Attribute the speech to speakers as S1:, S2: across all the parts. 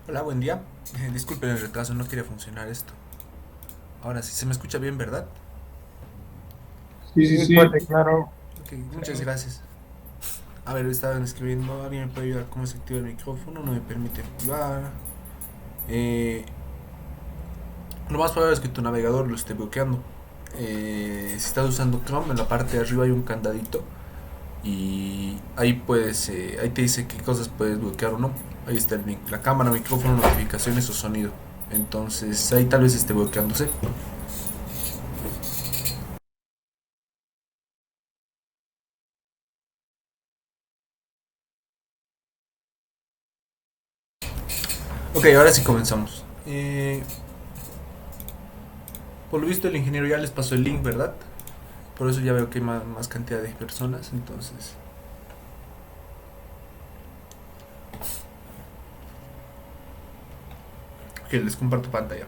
S1: Hola, buen día. Disculpen el retraso, no quería funcionar esto. Ahora sí, se me escucha bien, ¿verdad?
S2: Sí, sí,
S3: Sí,
S2: sí.
S3: fuerte, claro.
S1: Ok,
S3: Sí.
S1: muchas gracias. A ver, estaban escribiendo, ¿alguien me puede ayudar cómo se activa el micrófono? No me permite activar. Eh, lo más probable es que tu navegador lo esté bloqueando. Si estás usando Chrome, en la parte de arriba hay un candadito y ahí ahí te dice qué cosas puedes bloquear o no. Ahí está el link, la cámara, micrófono, notificaciones o sonido. Entonces ahí tal vez esté bloqueándose. Ok, ahora sí comenzamos. Por lo visto el ingeniero ya les pasó el link, ¿verdad? Por eso ya veo que hay más cantidad de personas, entonces... Ok, les comparto pantalla.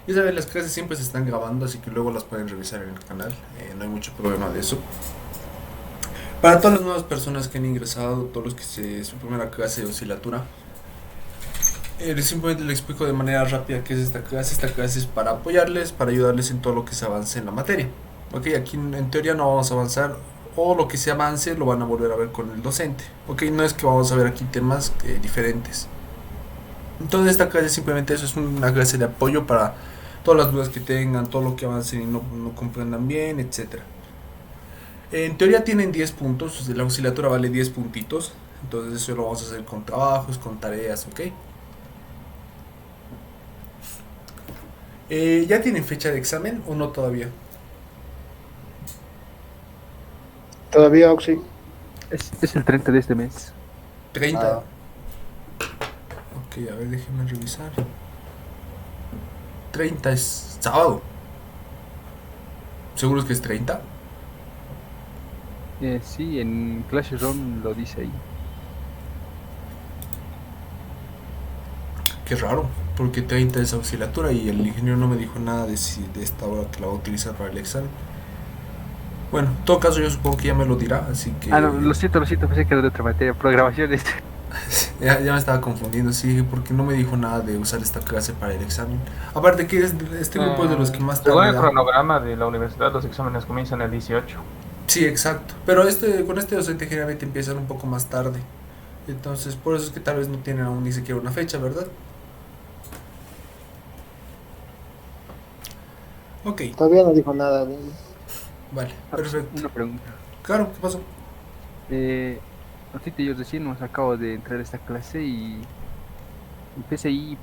S1: Ya saben, las clases siempre se están grabando, así que luego las pueden revisar en el canal. No hay mucho problema de eso. Para todas las nuevas personas que han ingresado, todos los que su primera clase de oscilatura, simplemente les explico de manera rápida qué es esta clase. Esta clase es para apoyarles, para ayudarles en todo lo que se avance en la materia. Ok, aquí en teoría no vamos a avanzar, o lo que se avance lo van a volver a ver con el docente. Ok, no es que vamos a ver aquí temas diferentes. Entonces esta clase simplemente eso es una clase de apoyo para todas las dudas que tengan, todo lo que avancen y no comprendan bien, etcétera. En teoría tienen 10 puntos, la oscilatura vale 10 puntitos, entonces eso lo vamos a hacer con trabajos, con tareas, ¿ok? ¿Ya tienen fecha de examen o no todavía?
S2: Todavía, Oxy.
S3: Es el 30 de este mes.
S1: 30.
S2: Ah,
S1: Ok, a ver, déjenme revisar. 30 es sábado. ¿Seguro es que es 30?
S3: Sí, en Clash Room lo dice ahí.
S1: Qué raro, porque 30 es oscilatura y el ingeniero no me dijo nada de si de esta hora que la va a utilizar para el examen. Bueno, en todo caso yo supongo que ya me lo dirá, así
S3: Ah, no,
S1: que
S3: lo siento, pensé que era de otra materia. Programaciones.
S1: ya me estaba confundiendo, sí, porque no me dijo nada de usar esta clase para el examen. Aparte que este grupo es de los que más
S4: Según
S1: tarde
S4: el
S1: da.
S4: cronograma de la universidad, los exámenes comienzan el 18.
S1: Sí, exacto. Pero con este docente generalmente empiezan un poco más tarde. Entonces, por eso es que tal vez no tienen aún ni siquiera una fecha, ¿verdad? Ok,
S2: todavía no dijo nada de él.
S1: vale,
S3: Ah,
S1: perfecto.
S3: una pregunta.
S1: Claro, ¿qué pasó?
S3: Ahorita yo recién nos acabo de entrar a esta clase y PCI,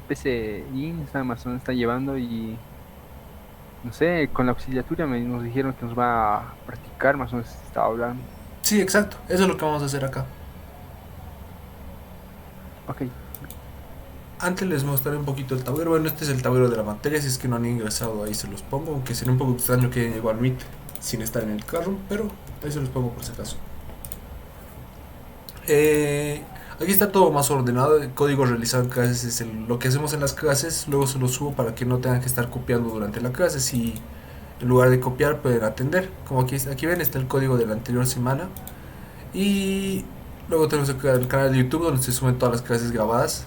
S3: está más o menos están llevando y no sé, con la auxiliatura nos dijeron que nos va a practicar, más o menos estaba hablando.
S1: Sí, exacto. Eso es lo que vamos a hacer acá.
S3: Ok,
S1: Antes les mostraré un poquito el tablero. Bueno, este es el tablero de la materia. Si es que no han ingresado, ahí se los pongo. Aunque sería un poco extraño que hayan llegado al MIT sin estar en el carro. Pero ahí se los pongo por si acaso. Aquí está todo más ordenado. El código realizado en clases es lo que hacemos en las clases. Luego se lo subo para que no tengan que estar copiando durante la clase. Si en lugar de copiar pueden atender. Como aquí ven, está el código de la anterior semana. Y luego tenemos el canal de YouTube donde se suben todas las clases grabadas.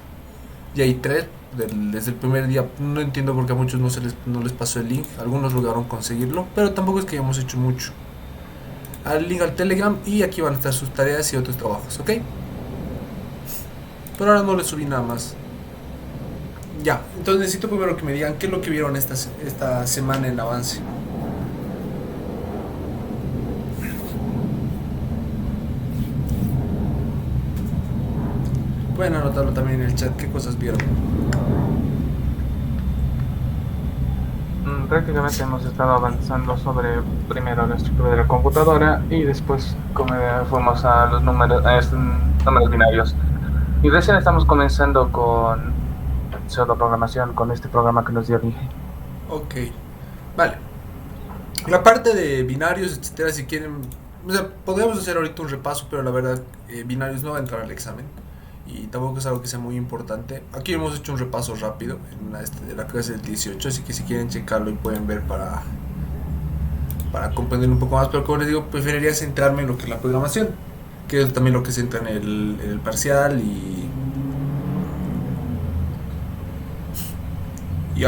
S1: Y hay tres desde el primer día. No entiendo por qué a muchos no les pasó el link. Algunos lograron conseguirlo, pero tampoco es que hayamos hecho mucho. Al link al Telegram y aquí van a estar sus tareas y otros trabajos, ¿ok? Pero ahora no les subí nada más. Ya, entonces necesito primero que me digan qué es lo que vieron esta semana en avance. Pueden anotarlo también en el chat qué cosas vieron.
S4: Prácticamente hemos estado avanzando sobre primero la estructura de la computadora y después fuimos a los números binarios. Y recién estamos comenzando con pseudoprogramación, con este programa que nos dio Dije.
S1: Ok, vale. La parte de binarios, etcétera, si quieren, o sea, podríamos hacer ahorita un repaso, pero la verdad, binarios no va a entrar al examen y tampoco es algo que sea muy importante. Aquí hemos hecho un repaso rápido en de la clase del 18, así que si quieren checarlo y pueden ver para comprender un poco más, pero como les digo, preferiría centrarme en lo que es la programación, que es también lo que se entra en el parcial y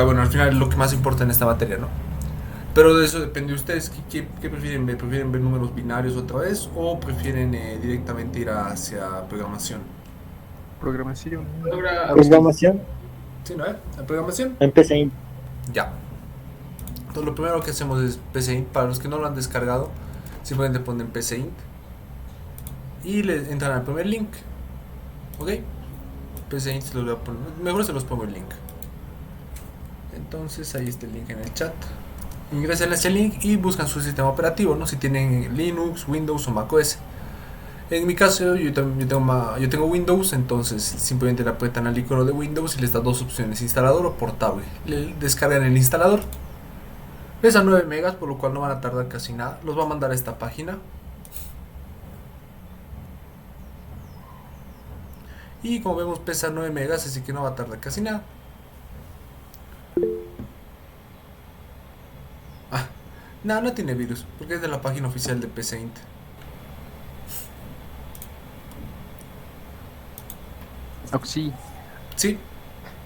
S1: bueno, al final es lo que más importa en esta materia, ¿no? Pero de eso depende de ustedes. ¿Qué prefieren ver? ¿Prefieren ver números binarios otra vez o prefieren directamente ir hacia programación?
S3: Programación.
S2: Programación.
S1: Sí, ¿no? La programación.
S2: Empecé.
S1: Ya. Entonces lo primero que hacemos es PCInt. Para los que no lo han descargado, simplemente ponen PCInt y le entran al primer link. ¿Ok? PCInt se los voy a poner. Mejor se los pongo el link. Entonces ahí está el link en el chat. Ingresan a ese link y buscan su sistema operativo, ¿no? Si tienen Linux, Windows o macOS. En mi caso yo tengo Windows, entonces simplemente le apretan al icono de Windows y les da dos opciones, instalador o portable. Le descargan el instalador. Pesa 9 megas, por lo cual no van a tardar casi nada. Los va a mandar a esta página. Y como vemos pesa 9 megas, así que no va a tardar casi nada. No tiene virus, porque es de la página oficial de PCInt.
S3: Sí.
S1: Sí,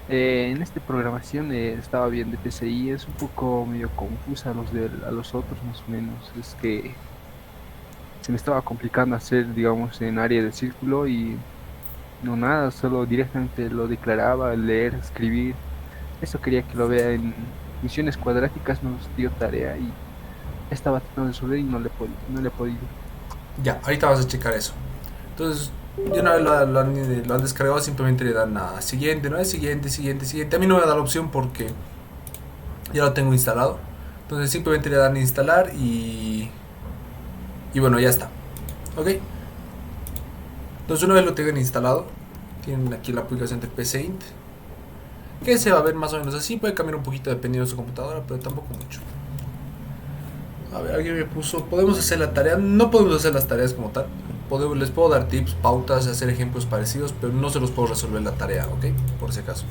S3: En esta programación estaba viendo de PCI, es un poco medio confusa a los otros más o menos. Es que se me estaba complicando hacer, digamos, en área de círculo y no nada, solo directamente lo declaraba, leer, escribir. Eso quería que lo vea en misiones cuadráticas, nos dio tarea y estaba tratando de resolver y no le he podido.
S1: ya, ahorita vas a checar eso. Entonces, de una vez lo han descargado, simplemente le dan a siguiente, ¿no? Siguiente. A mí no me da la opción porque ya lo tengo instalado. Entonces simplemente le dan a instalar y bueno, ya está. ¿Ok? Entonces una vez lo tengan instalado, tienen aquí la aplicación de PCInt, que se va a ver más o menos así. Puede cambiar un poquito dependiendo de su computadora, pero tampoco mucho. A ver, alguien me puso, ¿podemos hacer la tarea? No podemos hacer las tareas como tal. Les puedo dar tips, pautas, hacer ejemplos parecidos, pero no se los puedo resolver la tarea, ¿ok? Por si acaso.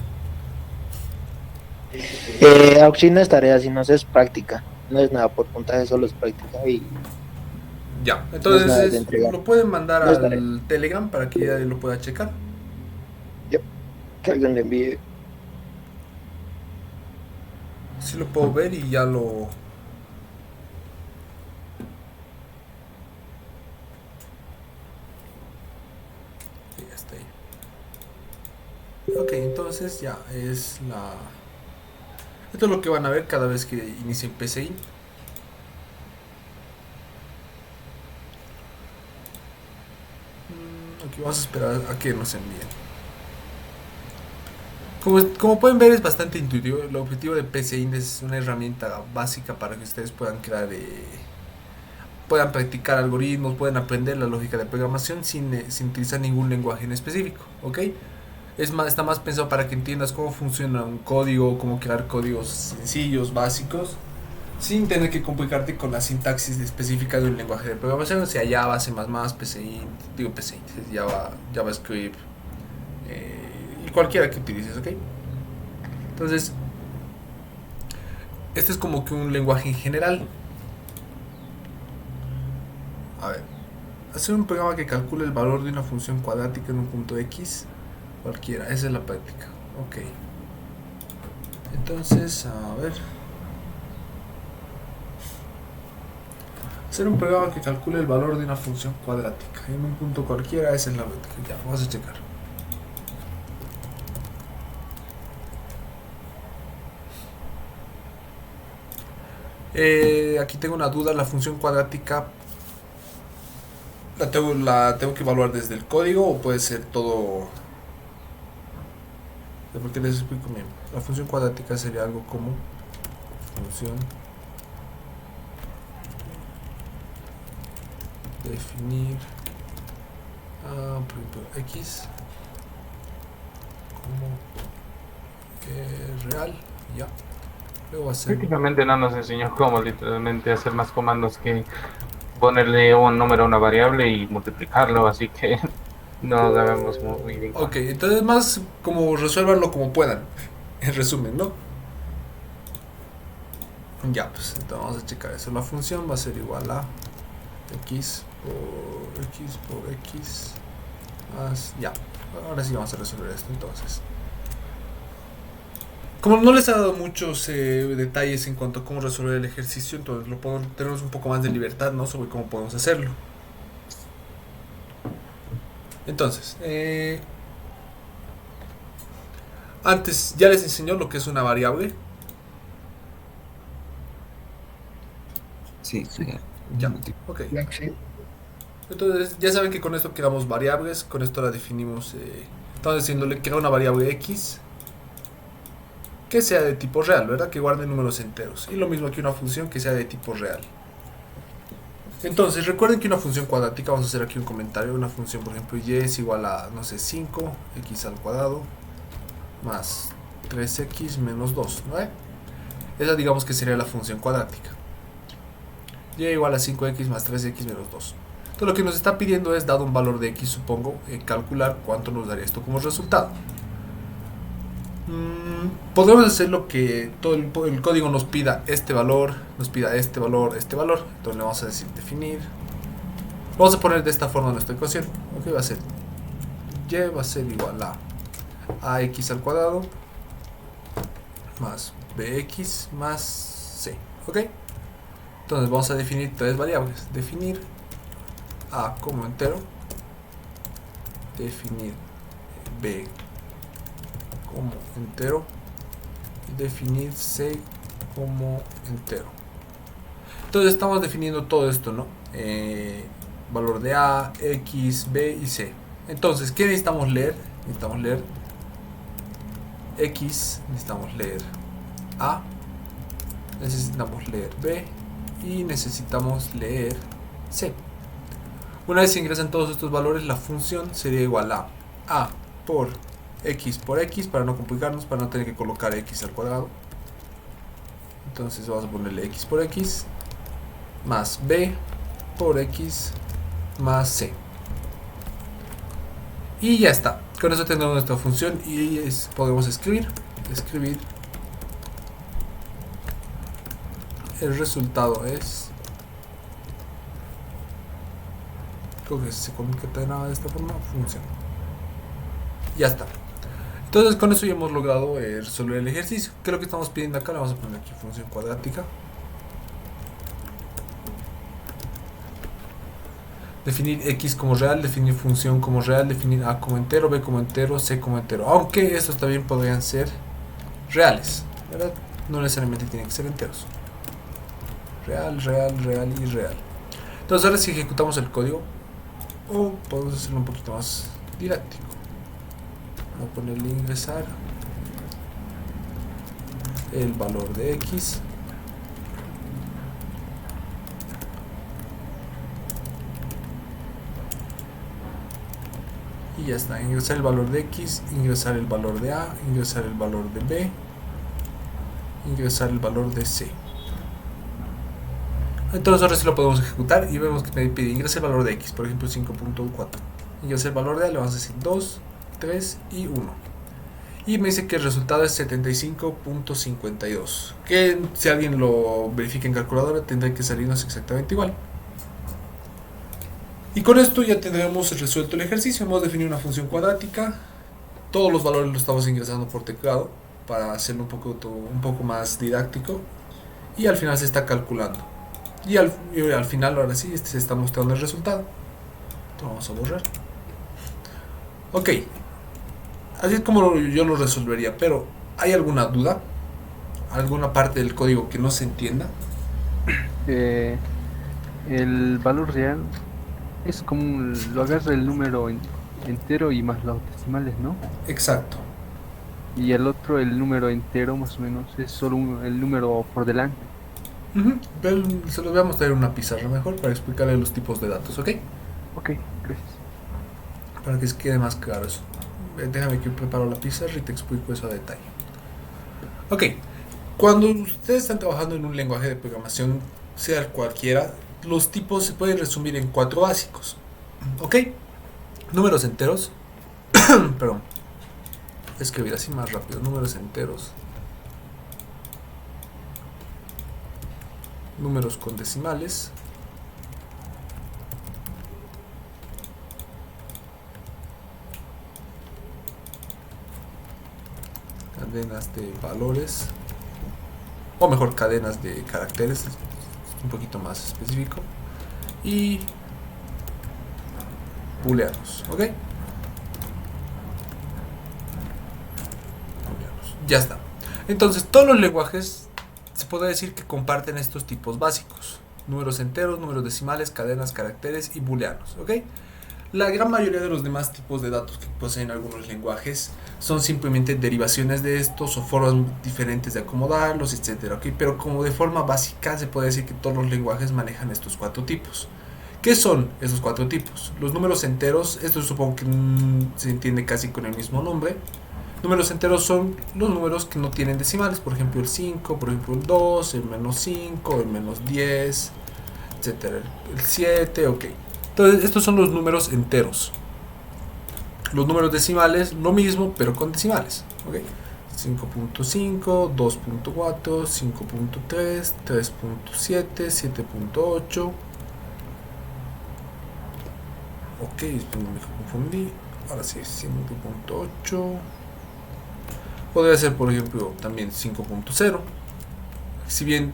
S2: Auxi no es tarea, sino es práctica. No es nada por puntaje, solo es práctica. Y
S1: Ya,
S2: no es nada de
S1: entonces
S2: entregar.
S1: lo pueden mandar
S2: No es tarea.
S1: al Telegram para que ya lo pueda checar.
S2: Que alguien le envíe.
S1: Sí lo puedo ver y ya lo... Ya está ahí. Ok, entonces ya es la... Esto es lo que van a ver cada vez que inicien PCI. Aquí vamos a esperar a que nos envíen. Como pueden ver, es bastante intuitivo. El objetivo de PCI es una herramienta básica para que ustedes puedan crear, puedan practicar algoritmos, puedan aprender la lógica de programación sin utilizar ningún lenguaje en específico, ¿ok? Está más pensado para que entiendas cómo funciona un código, cómo crear códigos sencillos, básicos, sin tener que complicarte con la sintaxis específica de un lenguaje de programación, o sea, Java, C++, JavaScript, y cualquiera que utilices, ¿ok? Entonces, este es como que un lenguaje en general. A ver, hacer un programa que calcule el valor de una función cuadrática en un punto X, cualquiera, esa es la práctica, ok. Entonces, a ver, hacer un programa que calcule el valor de una función cuadrática en un punto cualquiera, esa es la práctica. Ya, vamos a checar. Aquí tengo una duda, la función cuadrática la tengo que evaluar desde el código o puede ser todo. Porque les explico bien. La función cuadrática sería algo como función definir por ejemplo x como real, ya. Luego hacer
S4: Prácticamente no nos enseñó cómo literalmente hacer más comandos que ponerle un número a una variable y multiplicarlo, así que no sabemos muy bien.
S1: Ok, entonces más como resuélvanlo como puedan. En resumen, ¿no? Ya, pues entonces vamos a checar eso. La función va a ser igual a x por x más, ya. Ahora sí vamos a resolver esto entonces. Como no les ha dado muchos detalles en cuanto a cómo resolver el ejercicio, entonces tenemos un poco más de libertad, ¿no? Sobre cómo podemos hacerlo. Entonces, antes ya les enseñó lo que es una variable.
S5: Sí,
S3: Sí.
S1: Ya, ok.
S2: Sí.
S1: Entonces ya saben que con esto creamos variables, con esto la definimos. Estamos diciéndole que era una variable x que sea de tipo real, ¿verdad? Que guarde números enteros. Y lo mismo que una función que sea de tipo real. Entonces recuerden que una función cuadrática, vamos a hacer aquí un comentario, una función por ejemplo y es igual a, no sé, 5x al cuadrado más 3x menos 2, ¿no? Esa digamos que sería la función cuadrática. Y igual a 5x más 3x menos 2. Entonces lo que nos está pidiendo es, dado un valor de x, supongo, calcular cuánto nos daría esto como resultado. Podemos hacer lo que todo el código nos pida este valor, nos pida este valor, este valor. Entonces le vamos a decir definir. Vamos a poner de esta forma nuestra ecuación. Ok, va a ser y va a ser igual a ax al cuadrado más bx más c. Ok. Entonces vamos a definir tres variables. Definir a como entero, definir b como entero y definir c como entero. Entonces estamos definiendo todo esto, ¿no? Valor de a, x, b y c. Entonces, ¿qué necesitamos leer? Necesitamos leer x, necesitamos leer a, necesitamos leer b y necesitamos leer c. Una vez se ingresan todos estos valores, la función sería igual a por x, para no complicarnos, para no tener que colocar x al cuadrado. Entonces vamos a ponerle x por x más b por x más c. Y ya está. Con eso tendremos nuestra función y podemos escribir el resultado es, creo que se concatenaba de esta forma, función. Ya está. Entonces con eso ya hemos logrado resolver el ejercicio. ¿Qué es lo que estamos pidiendo acá? Le vamos a poner aquí función cuadrática. Definir x como real, definir función como real, definir a como entero, b como entero, c como entero. Aunque estos también podrían ser reales, ¿verdad? No necesariamente tienen que ser enteros. Real, real, real y real. Entonces ahora si ejecutamos el código, o podemos hacerlo un poquito más didáctico. Vamos a ponerle ingresar el valor de x y ya está. Ingresar el valor de x, ingresar el valor de a, ingresar el valor de b, ingresar el valor de c. Entonces ahora sí lo podemos ejecutar y vemos que me pide ingresar el valor de x, por ejemplo 5.4. Ingresar el valor de a, le vamos a decir 2, 3 y 1. Y me dice que el resultado es 75.52. Que si alguien lo verifica en calculadora tendrá que salirnos exactamente igual. Y con esto ya tendremos resuelto el ejercicio. Hemos definido una función cuadrática. Todos los valores los estamos ingresando por teclado para hacerlo un poco más didáctico. Y al final se está calculando. Y al final, ahora sí, se está mostrando el resultado. Lo vamos a borrar. Ok. Así es como yo lo resolvería. Pero, ¿hay alguna duda? ¿Alguna parte del código que no se entienda?
S3: El valor real es como lo agarra el número entero y más los decimales, ¿no?
S1: Exacto.
S3: Y el otro, el número entero, más o menos, es solo el número por delante.
S1: Se los voy a mostrar en una pizarra mejor para explicarle los tipos de datos, ¿ok?
S3: Ok, gracias.
S1: Para que quede más claro eso. Déjame que preparo la pizarra y te explico eso a detalle. Ok, cuando ustedes están trabajando en un lenguaje de programación, sea cualquiera, los tipos se pueden resumir en 4 básicos. Ok, números enteros. Perdón, escribir así más rápido. Números enteros. números con decimales. Cadenas de valores, o mejor cadenas de caracteres, un poquito más específico, y booleanos, ¿ok? Booleanos. Ya está. Entonces todos los lenguajes se puede decir que comparten estos tipos básicos: números enteros, números decimales, cadenas, caracteres y booleanos, ¿ok? La gran mayoría de los demás tipos de datos que poseen algunos lenguajes son simplemente derivaciones de estos o formas diferentes de acomodarlos, etcétera, ¿ok? Pero como de forma básica se puede decir que todos los lenguajes manejan estos 4 tipos. ¿Qué son esos 4 tipos? Los números enteros, esto supongo que se entiende casi con el mismo nombre. Números enteros son los números que no tienen decimales, por ejemplo el 5, por ejemplo el 2, el menos 5, el menos 10, etcétera, el 7, ok. Entonces estos son los números enteros. Los números decimales, lo mismo, pero con decimales, ¿ok? 5.5, 2.4, 5.3, 3.7, 7.8. Ok, me confundí. Ahora sí, 5.8. Podría ser, por ejemplo, también 5.0. Si bien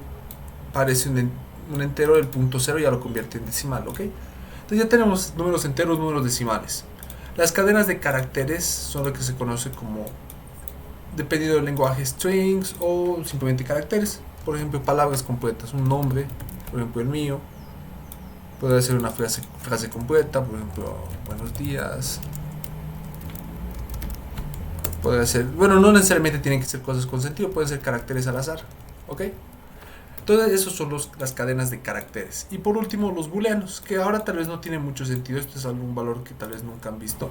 S1: parece un entero, el punto 0 ya lo convierte en decimal, ¿ok? Entonces ya tenemos números enteros, números decimales. Las cadenas de caracteres son lo que se conoce como, dependiendo del lenguaje, strings o simplemente caracteres. Por ejemplo, palabras completas, un nombre, por ejemplo el mío. Podría ser una frase completa, por ejemplo, buenos días. Podría ser, bueno, no necesariamente tienen que ser cosas con sentido, pueden ser caracteres al azar, ¿ok? Entonces esos son las cadenas de caracteres. Y por último los booleanos, que ahora tal vez no tiene mucho sentido. Esto es algún valor que tal vez nunca han visto.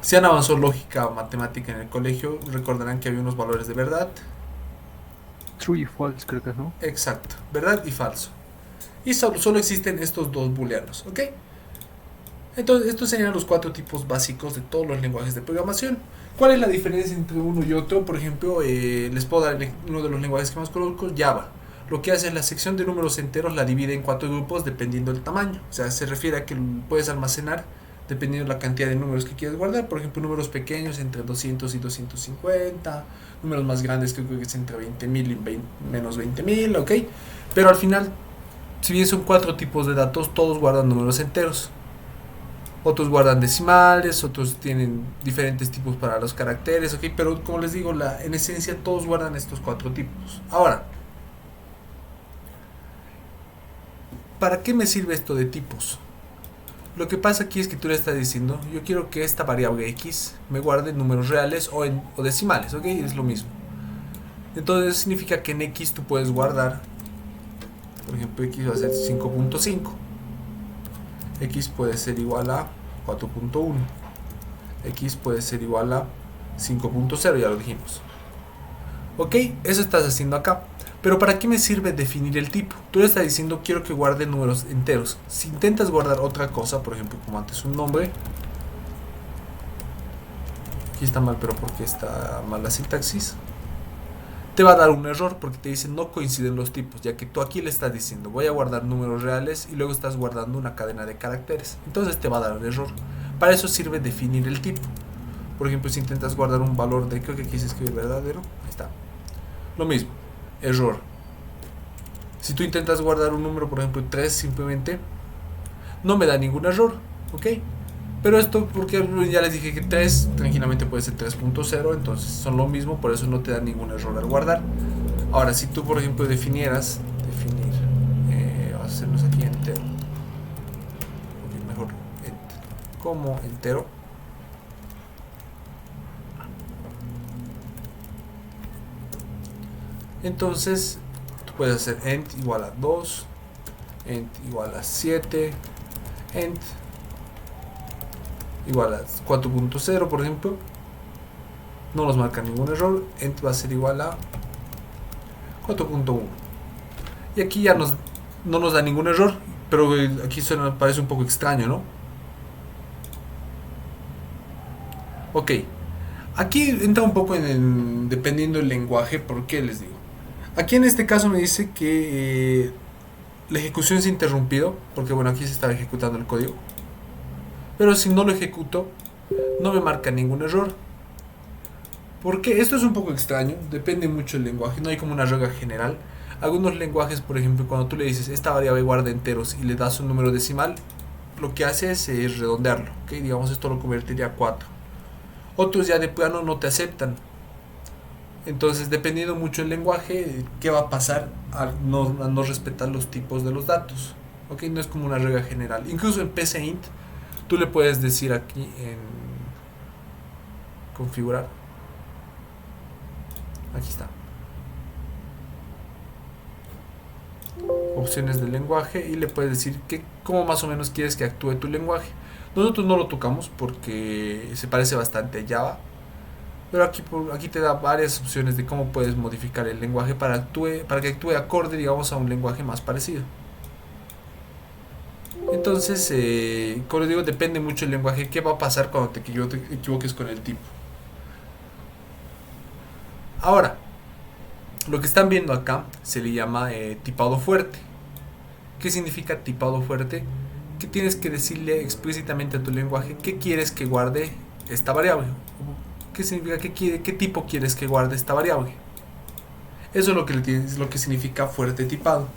S1: Si han avanzado lógica o matemática en el colegio, recordarán que había unos valores de verdad.
S3: True y false, creo que no.
S1: Exacto, verdad y falso. Y solo existen estos 2 booleanos, ¿ok? Entonces estos serían los 4 tipos básicos de todos los lenguajes de programación. ¿Cuál es la diferencia entre uno y otro? Por ejemplo, les puedo dar uno de los lenguajes que más conozco, Java. Lo que hace es la sección de números enteros la divide en 4 grupos dependiendo del tamaño. O sea, se refiere a que puedes almacenar dependiendo de la cantidad de números que quieres guardar. Por ejemplo, números pequeños entre 200 y 250. Números más grandes que creo que es entre 20.000 y menos 20.000, ¿ok? Pero al final, si bien son 4 tipos de datos, todos guardan números enteros. Otros guardan decimales, otros tienen diferentes tipos para los caracteres, ¿ok? Pero como les digo, en esencia todos guardan estos 4 tipos. Ahora, ¿para qué me sirve esto de tipos? Lo que pasa aquí es que tú le estás diciendo, yo quiero que esta variable x me guarde números reales o decimales, ¿ok? Es lo mismo. Entonces significa que en x tú puedes guardar, por ejemplo, x va a ser 5.5. X puede ser igual a 4.1. X puede ser igual a 5.0, ya lo dijimos. Ok, eso estás haciendo acá. Pero ¿para qué me sirve definir el tipo? Tú le estás diciendo quiero que guarde números enteros. Si intentas guardar otra cosa, por ejemplo como antes un nombre, aquí está mal, pero porque está mal la sintaxis, te va a dar un error porque te dice no coinciden los tipos, ya que tú aquí le estás diciendo voy a guardar números reales y luego estás guardando una cadena de caracteres. Entonces te va a dar un error. Para eso sirve definir el tipo. Por ejemplo, si intentas guardar un valor de, creo que aquí se escribe verdadero, ahí está. Lo mismo, error. Si tú intentas guardar un número, por ejemplo 3, simplemente no me da ningún error, ¿ok? Pero esto porque ya les dije que 3 tranquilamente puede ser 3.0, entonces son lo mismo, por eso no te da ningún error al guardar. Ahora, si tú por ejemplo definir, vamos a hacernos aquí entero, mejor como entero, entonces tú puedes hacer ent igual a 2, ent igual a 7, ent igual a 4.0, por ejemplo, no nos marca ningún error. Ent va a ser igual a 4.1 y aquí ya no nos da ningún error, pero aquí parece un poco extraño, ¿no? Ok, aquí entra un poco dependiendo del lenguaje. ¿Por qué les digo? Aquí en este caso me dice que la ejecución es interrumpido, porque bueno, aquí se está ejecutando el código. Pero si no lo ejecuto, no me marca ningún error. Porque esto es un poco extraño, depende mucho del lenguaje, no hay como una regla general. Algunos lenguajes, por ejemplo, cuando tú le dices esta variable guarda enteros y le das un número decimal, lo que hace es redondearlo, ¿ok? Digamos, esto lo convertiría a 4. Otros ya de plano no te aceptan. Entonces, dependiendo mucho del lenguaje, ¿qué va a pasar al no respetar los tipos de los datos? ¿Ok? No es como una regla general. Incluso en PCInt, tú le puedes decir aquí en configurar. Aquí está. Opciones del lenguaje y le puedes decir cómo más o menos quieres que actúe tu lenguaje. Nosotros no lo tocamos porque se parece bastante a Java, pero aquí te da varias opciones de cómo puedes modificar el lenguaje para que actúe acorde, digamos, a un lenguaje más parecido. Entonces, como les digo, depende mucho del lenguaje. ¿Qué va a pasar cuando te equivoques con el tipo? Ahora, lo que están viendo acá se le llama tipado fuerte. ¿Qué significa tipado fuerte? Que tienes que decirle explícitamente a tu lenguaje qué quieres que guarde esta variable. ¿Qué significa? ¿Qué tipo quieres que guarde esta variable? Eso es lo que significa fuerte tipado.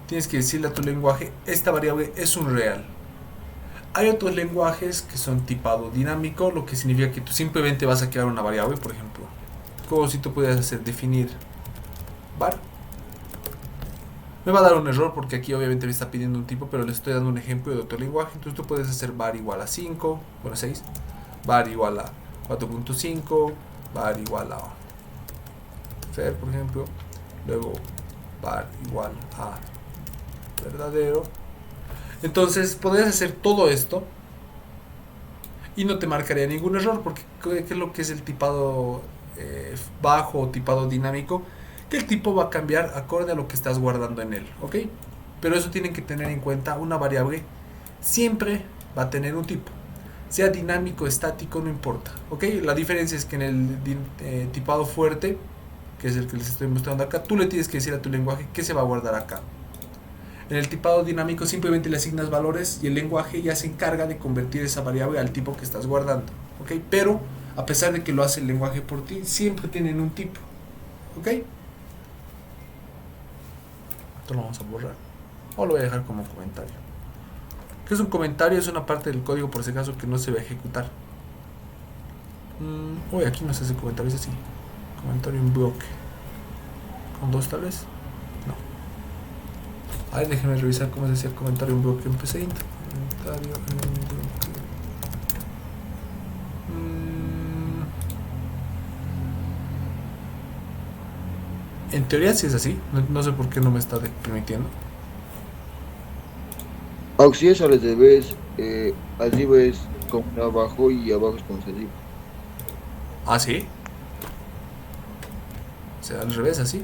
S1: Tienes que decirle a tu lenguaje, esta variable es un real. Hay otros lenguajes que son tipado dinámico, lo que significa que tú simplemente vas a crear una variable, por ejemplo, como si tú pudieras hacer definir var. Me va a dar un error porque aquí obviamente me está pidiendo un tipo, pero le estoy dando un ejemplo de otro lenguaje. Entonces tú puedes hacer var igual a 5, bueno 6, var igual a 4.5, var igual a fer, por ejemplo, luego var igual a verdadero. Entonces podrías hacer todo esto y no te marcaría ningún error, porque ¿qué es lo que es el tipado bajo o tipado dinámico? Que el tipo va a cambiar acorde a lo que estás guardando en él, ¿ok? Pero eso tienen que tener en cuenta, una variable siempre va a tener un tipo, sea dinámico, estático, no importa, ¿ok? La diferencia es que en el tipado fuerte, que es el que les estoy mostrando acá, tú le tienes que decir a tu lenguaje qué se va a guardar acá. En el tipado dinámico simplemente le asignas valores y el lenguaje ya se encarga de convertir esa variable al tipo que estás guardando, ¿ok? Pero a pesar de que lo hace el lenguaje por ti, siempre tienen un tipo, ¿ok? Esto lo vamos a borrar o lo voy a dejar como comentario. ¿Qué es un comentario? Es una parte del código, por si acaso, que no se va a ejecutar. Uy, aquí no se hace comentario, es así. Comentario en bloque con dos tal vez. No. A ver, déjenme revisar cómo se hacía el comentario en bloque en PCInt. Comentario en bloque. En teoría sí es así, no sé por qué no me está permitiendo.
S5: Si es al revés, arriba es como abajo y abajo es como arriba.
S1: ¿Ah, sí? O sea, al revés, así.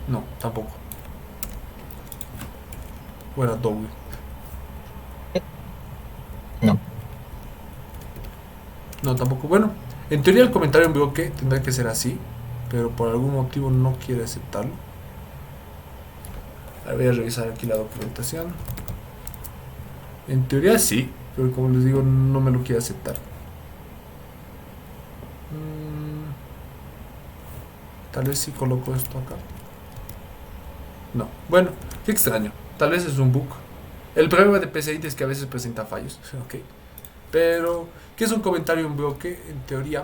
S1: No, tampoco. Bueno, doble.
S2: No.
S1: No, tampoco. Bueno, en teoría el comentario en bloque tendrá que ser así, pero por algún motivo no quiere aceptarlo. A ver, voy a revisar aquí la documentación. En teoría sí, pero como les digo, no me lo quiere aceptar. Tal vez sí coloco esto acá. No, bueno, qué extraño. Tal vez es un bug. El problema de PCInt es que a veces presenta fallos. Ok. Pero, ¿qué es un comentario en bloque? En teoría,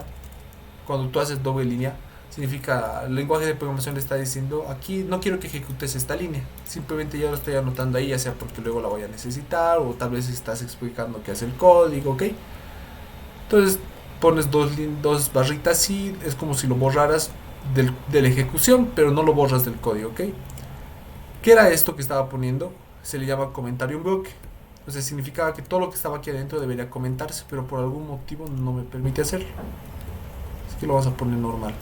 S1: cuando tú haces doble línea, significa, el lenguaje de programación le está diciendo, aquí no quiero que ejecutes esta línea, simplemente ya lo estoy anotando ahí, ya sea porque luego la voy a necesitar, o tal vez estás explicando qué hace el código, ¿ok? Entonces, pones dos barritas y es como si lo borraras de la ejecución, pero no lo borras del código, ¿ok? ¿Qué era esto que estaba poniendo? Se le llama comentario en bloque. Entonces significaba que todo lo que estaba aquí adentro debería comentarse, pero por algún motivo no me permite hacerlo. Así que lo vamos a poner normal.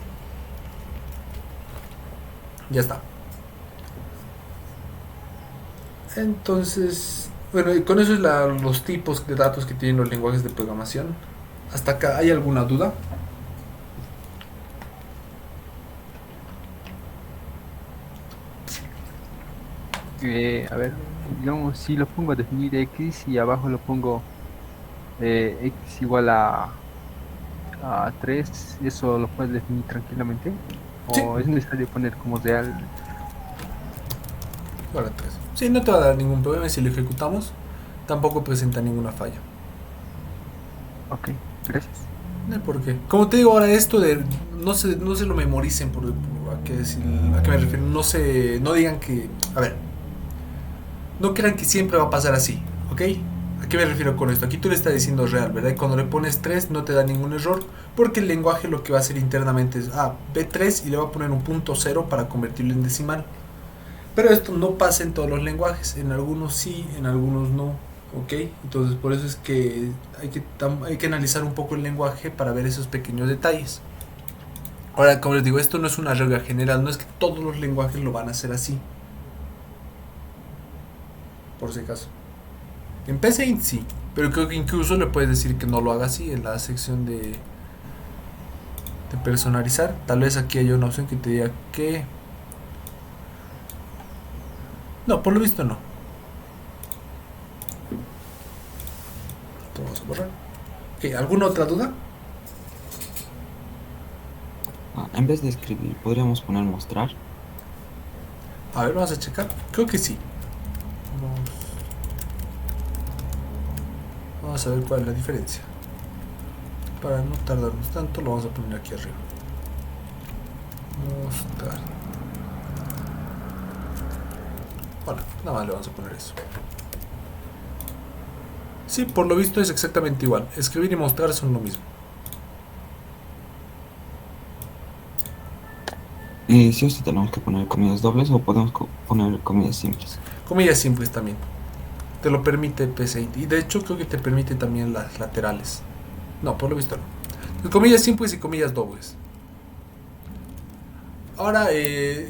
S1: Ya está. Entonces, bueno, y con eso es los tipos de datos que tienen los lenguajes de programación. Hasta acá, ¿hay alguna duda?
S3: A ver, digamos, si lo pongo a definir x y abajo lo pongo x igual a 3, ¿eso lo puedes definir tranquilamente?
S1: Sí.
S3: ¿O es necesario poner como real?
S1: Para 3. Sí, no te va a dar ningún problema si lo ejecutamos. Tampoco presenta ninguna falla.
S3: Ok, gracias.
S1: No hay por qué. Como te digo ahora, esto de no se lo memoricen a qué decir, a qué me refiero. No digan que, a ver, no crean que siempre va a pasar así, ¿ok? ¿A qué me refiero con esto? Aquí tú le estás diciendo real, ¿verdad? Y cuando le pones 3 no te da ningún error, porque el lenguaje lo que va a hacer internamente es, ve 3 y le va a poner un punto 0 para convertirlo en decimal. Pero esto no pasa en todos los lenguajes, en algunos sí, en algunos no, ¿ok? Entonces por eso es que hay que analizar un poco el lenguaje para ver esos pequeños detalles. Ahora, como les digo, esto no es una regla general, no es que todos los lenguajes lo van a hacer así. Por si acaso. En Paint sí, pero creo que incluso le puedes decir que no lo haga así en la sección de personalizar. Tal vez aquí haya una opción que te diga que... No, por lo visto no. Esto vamos a borrar. Okay, ¿alguna otra duda?
S6: En vez de escribir, podríamos poner mostrar.
S1: A ver, vamos a checar. Creo que sí. Vamos a ver cuál es la diferencia. Para no tardarnos tanto, lo vamos a poner aquí arriba. Mostrar. Bueno, nada más le vamos a poner eso. Sí, por lo visto es exactamente igual. Escribir y mostrar son lo mismo.
S6: Sí o sí tenemos que poner comillas dobles o podemos poner comillas simples.
S1: Comillas simples también. Te lo permite Paint. Y de hecho creo que te permite también las laterales. No, por lo visto no. Comillas simples y comillas dobles. Ahora,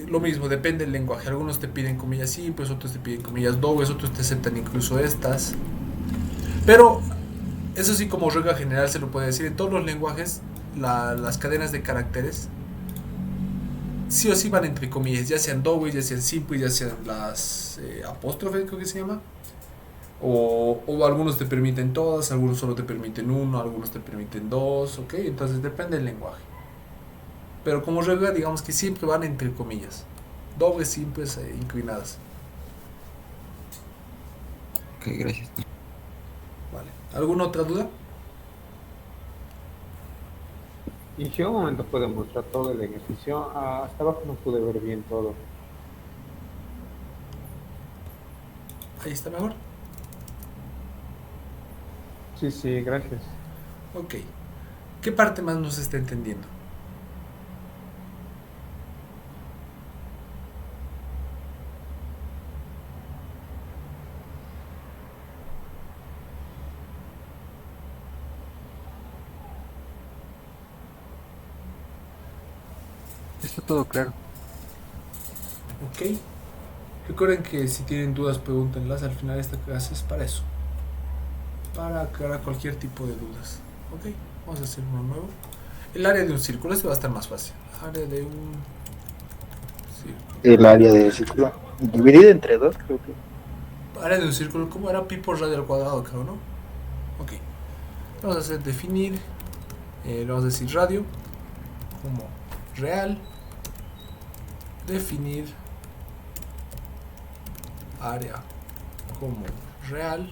S1: lo mismo, depende del lenguaje. Algunos te piden comillas simples, otros te piden comillas dobles, otros te aceptan incluso estas. Pero, eso sí, como regla general se lo puede decir, en todos los lenguajes, las cadenas de caracteres sí o sí van entre comillas, ya sean dobles, ya sean simples, ya sean las apóstrofes, creo que se llama. O algunos te permiten todas, algunos solo te permiten uno, algunos te permiten dos, ¿ok? Entonces depende del lenguaje. Pero como regla, digamos que siempre van entre comillas. Dobles, simples e inclinadas.
S6: Ok, gracias.
S1: Vale. ¿Alguna otra duda?
S7: Y si un momento puede mostrar todo el ejercicio, hasta abajo no pude ver bien todo.
S1: Ahí está mejor.
S7: Sí, sí, gracias.
S1: Ok. ¿Qué parte más no se está entendiendo?
S3: Está todo claro.
S1: Ok. Recuerden que si tienen dudas, pregúntenlas. Al final esta clase es para eso. Para aclarar cualquier tipo de dudas. Ok. Vamos a hacer uno nuevo. El área de un círculo. Este va a estar más fácil. Área de un círculo.
S2: El área del círculo. Dividido entre dos, creo que.
S1: Área de un círculo. ¿Cómo era? Pi por radio al cuadrado, creo, ¿no? Ok. Vamos a hacer definir. Le vamos a decir radio. Como real. Definir área como real,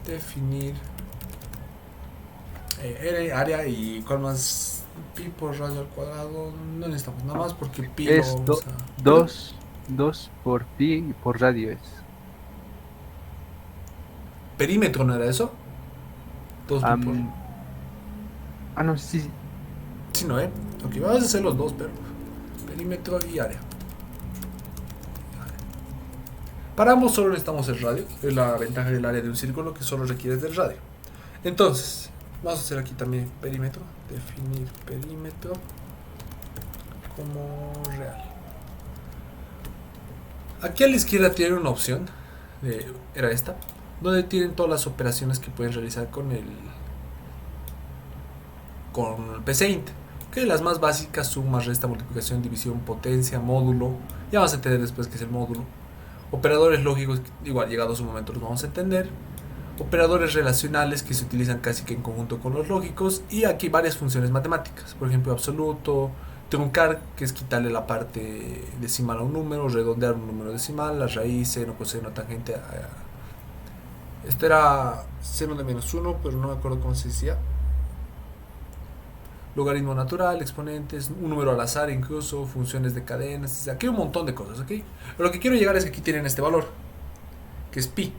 S1: definir área y cuál más, pi por radio al cuadrado, no necesitamos nada más porque pi
S3: Es
S1: lo vamos a...
S3: 2 por pi y por radio es.
S1: Perímetro, ¿no era eso? 2 pi por...
S3: No, sí.
S1: Sí, no, ok, vamos a hacer los dos, pero perímetro y área. Para ambos solo necesitamos el radio. Es la ventaja del área de un círculo, que solo requieres del radio. Entonces, vamos a hacer aquí también perímetro. Definir perímetro como real. Aquí a la izquierda tiene una opción, era esta, donde tienen todas las operaciones que pueden realizar con Paint. Que las más básicas, suma, resta, multiplicación, división, potencia, módulo. Ya vamos a entender después qué es el módulo. Operadores lógicos, igual llegado a su momento los vamos a entender. Operadores relacionales que se utilizan casi que en conjunto con los lógicos. Y aquí varias funciones matemáticas. Por ejemplo, absoluto, truncar, que es quitarle la parte decimal a un número, redondear un número decimal, la raíz, seno, coseno, tangente. Esto era seno de menos 1, pero no me acuerdo cómo se decía. Logaritmo natural, exponentes, un número al azar incluso, funciones de cadenas, aquí hay un montón de cosas, ¿ok? Pero lo que quiero llegar es que aquí tienen este valor, que es pi,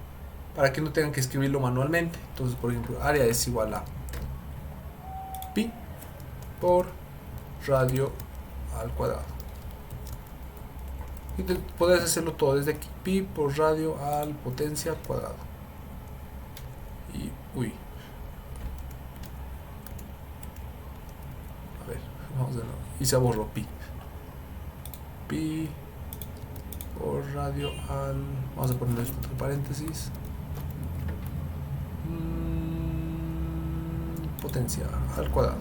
S1: para que no tengan que escribirlo manualmente. Entonces, por ejemplo, área es igual a pi por radio al cuadrado. Y puedes hacerlo todo desde aquí, pi por radio al potencia al cuadrado. Y, uy. A ver, vamos de nuevo. Y se borró pi. Pi por radio al... Vamos a poner esto entre paréntesis. Potencia al cuadrado.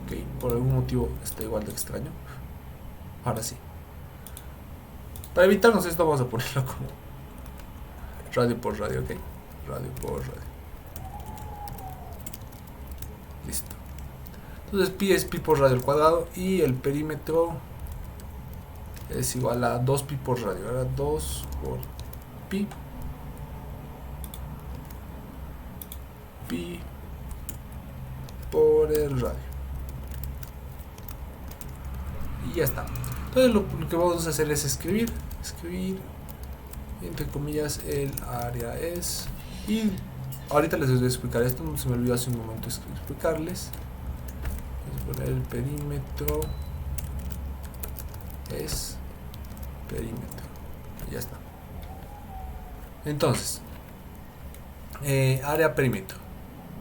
S1: Ok, por algún motivo está igual de extraño. Ahora sí. Para evitarnos esto vamos a ponerlo como radio por radio, ok. Radio por radio. Listo. Entonces pi es pi por radio al cuadrado y el perímetro es igual a 2 pi por radio. Ahora 2 por pi. Pi por el radio. Y ya está. Entonces lo que vamos a hacer es escribir entre comillas el área es, y ahorita les voy a explicar esto, se me olvidó hace un momento explicarles. Voy a poner el perímetro es perímetro y ya está. Entonces área perímetro,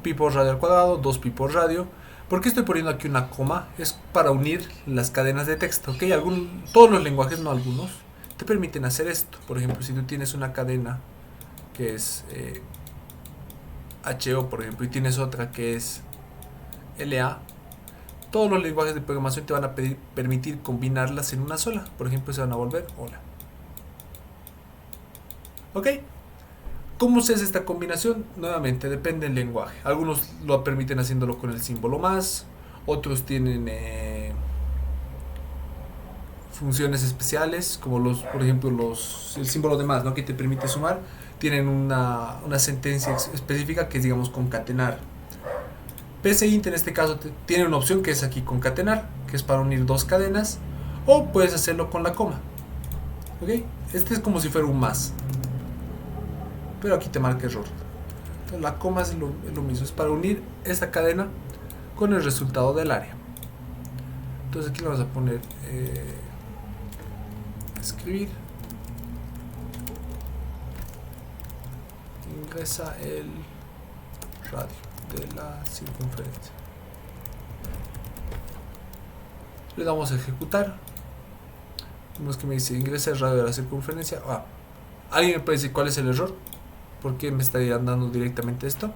S1: pi por radio al cuadrado, 2 pi por radio. ¿Por qué estoy poniendo aquí una coma? Es para unir las cadenas de texto, ¿ok? Todos los lenguajes, no algunos, te permiten hacer esto. Por ejemplo, si tú tienes una cadena que es HO, por ejemplo, y tienes otra que es LA, todos los lenguajes de programación te van a permitir combinarlas en una sola. Por ejemplo, se van a volver hola. ¿Ok? ¿Cómo se hace esta combinación? Nuevamente, depende del lenguaje. Algunos lo permiten haciéndolo con el símbolo más. Otros tienen funciones especiales, como por ejemplo, el símbolo de más, ¿no? Que te permite sumar. Tienen una sentencia específica que es, digamos, concatenar. PCInt en este caso tiene una opción que es aquí concatenar, que es para unir dos cadenas. O puedes hacerlo con la coma. ¿Ok? Este es como si fuera un más. Pero aquí te marca error. Entonces la coma es lo mismo, es para unir esta cadena con el resultado del área. Entonces aquí le vamos a poner escribir, ingresa el radio de la circunferencia, le damos a ejecutar. Vemos que me dice ingresa el radio de la circunferencia. ¿Alguien me puede decir cuál es el error? ¿Por qué me estaría dando directamente esto?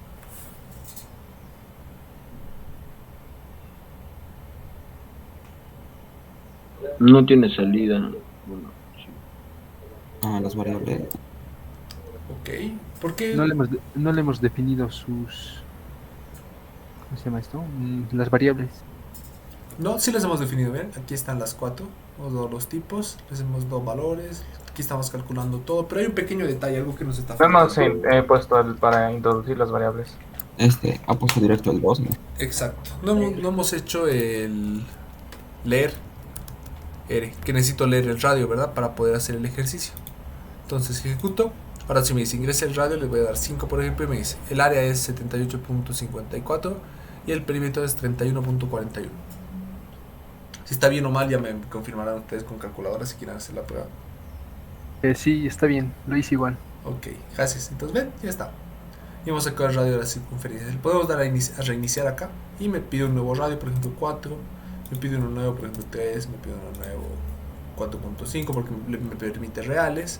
S5: No tiene salida. Bueno, sí.
S6: Las variables.
S1: Ok. ¿Por qué?
S3: No le hemos definido sus... ¿Cómo se llama esto? Las variables.
S1: No, sí las hemos definido, ¿ven? Aquí están las 4, los tipos, les hemos dado valores, aquí estamos calculando todo, pero hay un pequeño detalle, algo que nos está faltando.
S4: Hemos puesto para introducir las variables.
S6: Ha puesto directo el 2, ¿no?
S1: Exacto. No hemos hecho el leer, que necesito leer el radio, ¿verdad? Para poder hacer el ejercicio. Entonces ejecuto. Ahora si me dice ingresa el radio, le voy a dar 5, por ejemplo, y me dice el área es 78.54 y el perímetro es 31.41. Si está bien o mal, ya me confirmarán ustedes con calculadora si quieren hacer la prueba.
S3: Sí, está bien, lo hice igual.
S1: Ok, gracias. Entonces ven, ya está. Y vamos a sacar el radio de la circunferencia. Le podemos dar a reiniciar acá y me pide un nuevo radio, por ejemplo 4. Me pide uno nuevo, por ejemplo 3. Me pide uno nuevo 4.5 porque me permite reales.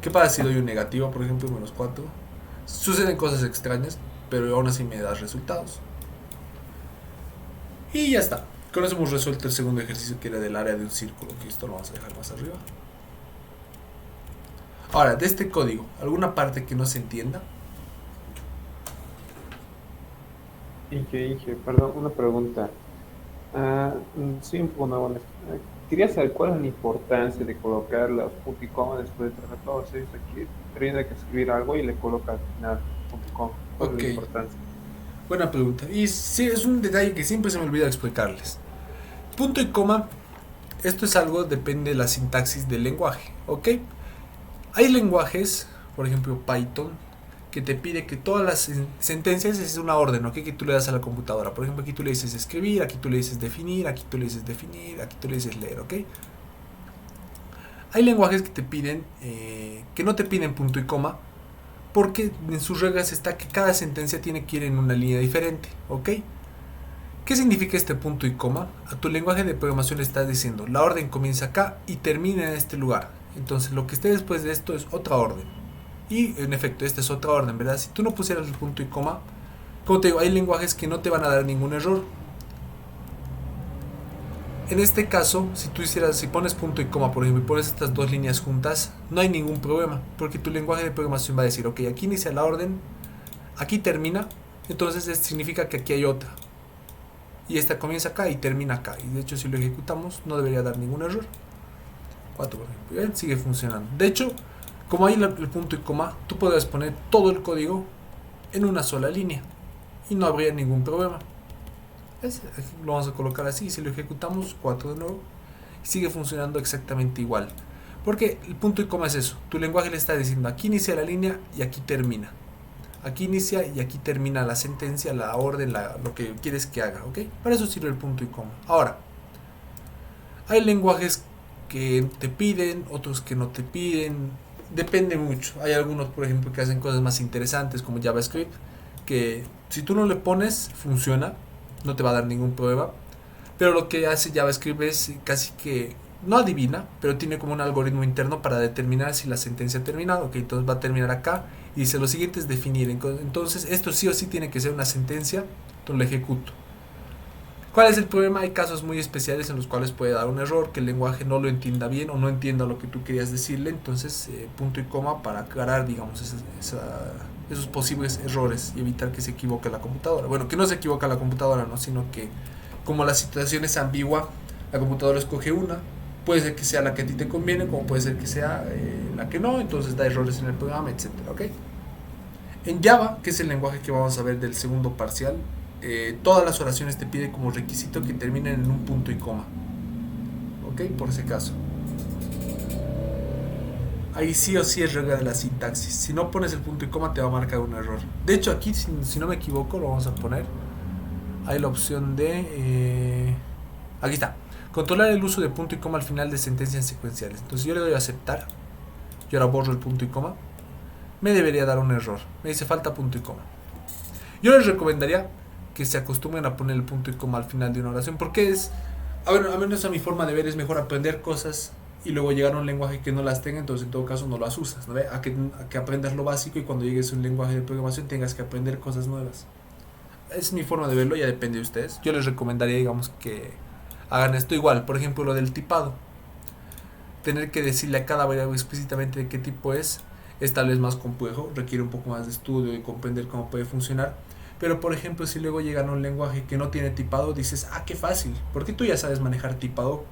S1: ¿Qué pasa si doy un negativo, por ejemplo, menos 4? Suceden cosas extrañas, pero aún así me da resultados. Y ya está. Con eso hemos resuelto el segundo ejercicio, que era del área de un círculo, que esto lo vamos a dejar más arriba. Ahora, de este código, ¿alguna parte que no se entienda?
S7: Inge, perdón, una pregunta. Sí, una buena. Quería saber cuál es la importancia de colocar los punto y coma después de todo. Se dice aquí, tiene que escribir algo y le coloca al final punto y coma. ¿Cuál es la
S1: Ok.
S7: importancia?
S1: Buena pregunta. Y sí, es un detalle que siempre se me olvida explicarles. Punto y coma, esto es algo, depende de la sintaxis del lenguaje, ¿ok? Hay lenguajes, por ejemplo Python, que te pide que todas las sentencias es una orden, ¿ok? Que tú le das a la computadora. Por ejemplo, aquí tú le dices escribir, aquí tú le dices definir, aquí tú le dices definir, aquí tú le dices leer, ¿ok? Hay lenguajes que te piden, que no te piden punto y coma, porque en sus reglas está que cada sentencia tiene que ir en una línea diferente, ¿ok? ¿Qué significa este punto y coma? A tu lenguaje de programación le estás diciendo, la orden comienza acá y termina en este lugar. Entonces lo que esté después de esto es otra orden. Y en efecto, esta es otra orden, ¿verdad? Si tú no pusieras el punto y coma, como te digo, hay lenguajes que no te van a dar ningún error. En este caso, si pones punto y coma, por ejemplo, y pones estas dos líneas juntas, no hay ningún problema, porque tu lenguaje de programación va a decir, ok, aquí inicia la orden, aquí termina, entonces esto significa que aquí hay otra. Y esta comienza acá y termina acá. Y de hecho, si lo ejecutamos, no debería dar ningún error. 4, por ejemplo, sigue funcionando. De hecho, como hay el punto y coma, tú podrías poner todo el código en una sola línea y no habría ningún problema. Lo vamos a colocar así, y si lo ejecutamos 4 de nuevo, sigue funcionando exactamente igual, porque el punto y coma es eso, tu lenguaje le está diciendo aquí inicia la línea y aquí termina, aquí inicia y aquí termina la sentencia, la orden, lo que quieres que haga, ¿ok? Para eso sirve el punto y coma. Ahora, hay lenguajes que te piden, otros que no te piden, depende mucho. Hay algunos, por ejemplo, que hacen cosas más interesantes como JavaScript, que si tú no le pones, funciona, no te va a dar ningún problema. Pero lo que hace JavaScript es casi que, no adivina, pero tiene como un algoritmo interno para determinar si la sentencia ha terminado. Ok, entonces va a terminar acá y dice lo siguiente es definir. Entonces esto sí o sí tiene que ser una sentencia, entonces lo ejecuto. ¿Cuál es el problema? Hay casos muy especiales en los cuales puede dar un error, que el lenguaje no lo entienda bien o no entienda lo que tú querías decirle. Entonces punto y coma para aclarar, digamos, esos posibles errores y evitar que se equivoque la computadora. Bueno, que no se equivoque la computadora, no, sino que como la situación es ambigua, la computadora escoge una, puede ser que sea la que a ti te conviene, como puede ser que sea la que no, entonces da errores en el programa, etcétera, ¿ok? En Java, que es el lenguaje que vamos a ver del segundo parcial, todas las oraciones te pide como requisito que terminen en un punto y coma, ¿ok? Por ese caso. Ahí sí o sí es regla de la sintaxis. Si no pones el punto y coma te va a marcar un error. De hecho aquí, si no me equivoco, lo vamos a poner. Hay la opción de... aquí está. Controlar el uso de punto y coma al final de sentencias secuenciales. Entonces yo le doy a aceptar. Y ahora borro el punto y coma. Me debería dar un error. Me dice falta punto y coma. Yo les recomendaría que se acostumbren a poner el punto y coma al final de una oración. Porque es... a menos a mi forma de ver es mejor aprender cosas y luego llegar a un lenguaje que no las tenga, entonces en todo caso no las usas, ¿no? A que aprendas lo básico y cuando llegues a un lenguaje de programación tengas que aprender cosas nuevas. Es mi forma de verlo, ya depende de ustedes. Yo les recomendaría, digamos, que hagan esto igual. Por ejemplo, lo del tipado. Tener que decirle a cada variable explícitamente de qué tipo es tal vez más complejo, requiere un poco más de estudio y comprender cómo puede funcionar. Pero por ejemplo, si luego llegan a un lenguaje que no tiene tipado, dices, ah, qué fácil, porque tú ya sabes manejar tipado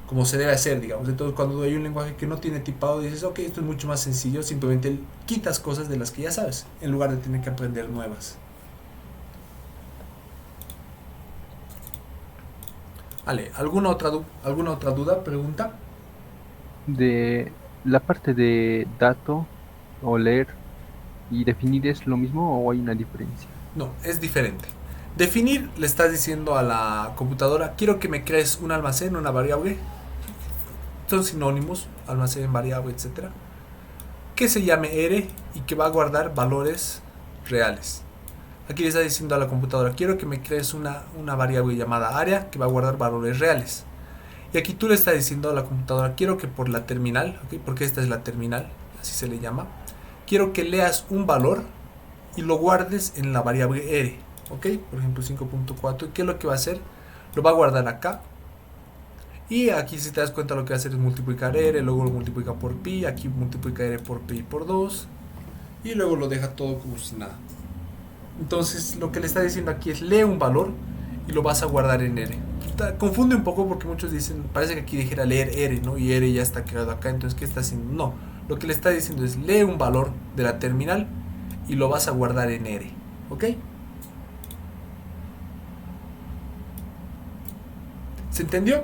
S1: como se debe hacer, digamos. Entonces cuando hay un lenguaje que no tiene tipado, dices, ok, esto es mucho más sencillo, simplemente quitas cosas de las que ya sabes, en lugar de tener que aprender nuevas. Vale, ¿alguna otra duda, pregunta?
S3: De la parte de dato o leer y definir, ¿es lo mismo o hay una diferencia?
S1: No, es diferente. Definir, le estás diciendo a la computadora, quiero que me crees un almacén, una variable, son sinónimos, almacén, variable, etc., que se llame R y que va a guardar valores reales. Aquí le estás diciendo a la computadora, quiero que me crees una variable llamada área que va a guardar valores reales. Y aquí tú le estás diciendo a la computadora, quiero que por la terminal, ¿okay? Porque esta es la terminal, así se le llama, quiero que leas un valor y lo guardes en la variable r, ok, por ejemplo 5.4. ¿Qué es lo que va a hacer? Lo va a guardar acá, y aquí si te das cuenta lo que va a hacer es multiplicar r, luego lo multiplica por pi, aquí multiplica r por pi por 2, y luego lo deja todo como si nada. Entonces lo que le está diciendo aquí es lee un valor y lo vas a guardar en r. Confunde un poco porque muchos dicen, parece que aquí dijera leer r, ¿no? Y r ya está quedado acá, entonces ¿qué está haciendo? No, lo que le está diciendo es lee un valor de la terminal y lo vas a guardar en r, ¿ok? ¿Se entendió?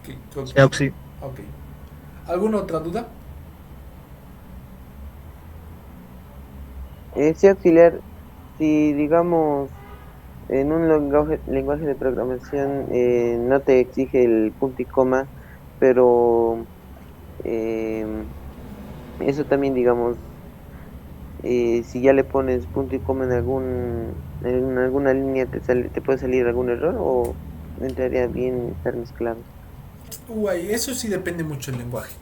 S1: Okay, creo que-
S2: Sí.
S1: ok. ¿Alguna otra duda?
S8: Sí, auxiliar, si digamos en un lenguaje de programación no te exige el punto y coma, pero eh, eso también, digamos, si ya le pones punto y coma en alguna línea, te puede salir algún error o entraría bien estar mezclado.
S1: Eso sí depende mucho del lenguaje.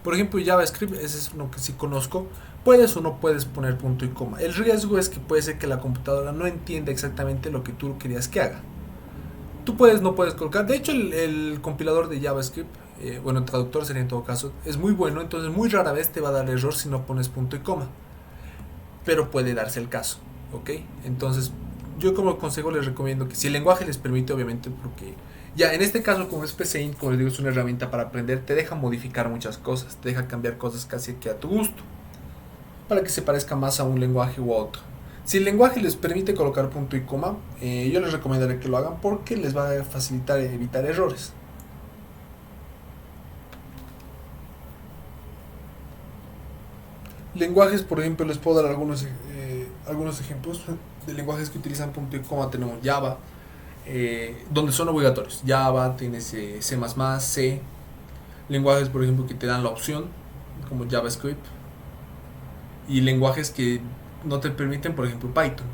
S1: Por ejemplo, JavaScript, ese es uno que sí conozco. Puedes o no puedes poner punto y coma. El riesgo es que puede ser que la computadora no entienda exactamente lo que tú querías que haga. Tú puedes, no puedes colocar. De hecho, el compilador de JavaScript, bueno, el traductor sería en todo caso, es muy bueno. Entonces, muy rara vez te va a dar error si no pones punto y coma. Pero puede darse el caso, ¿ok? Entonces, yo como consejo les recomiendo que si el lenguaje les permite, obviamente, porque ya en este caso, como es PCInt, como les digo, es una herramienta para aprender, te deja modificar muchas cosas, te deja cambiar cosas casi que a tu gusto, para que se parezca más a un lenguaje u a otro. Si el lenguaje les permite colocar punto y coma, yo les recomendaría que lo hagan porque les va a facilitar evitar errores. Lenguajes, por ejemplo, les puedo dar algunos ejemplos de lenguajes que utilizan punto y coma. Tenemos Java, donde son obligatorios. Java, tienes C++, C. Lenguajes, por ejemplo, que te dan la opción, como JavaScript. Y lenguajes que no te permiten, por ejemplo, Python.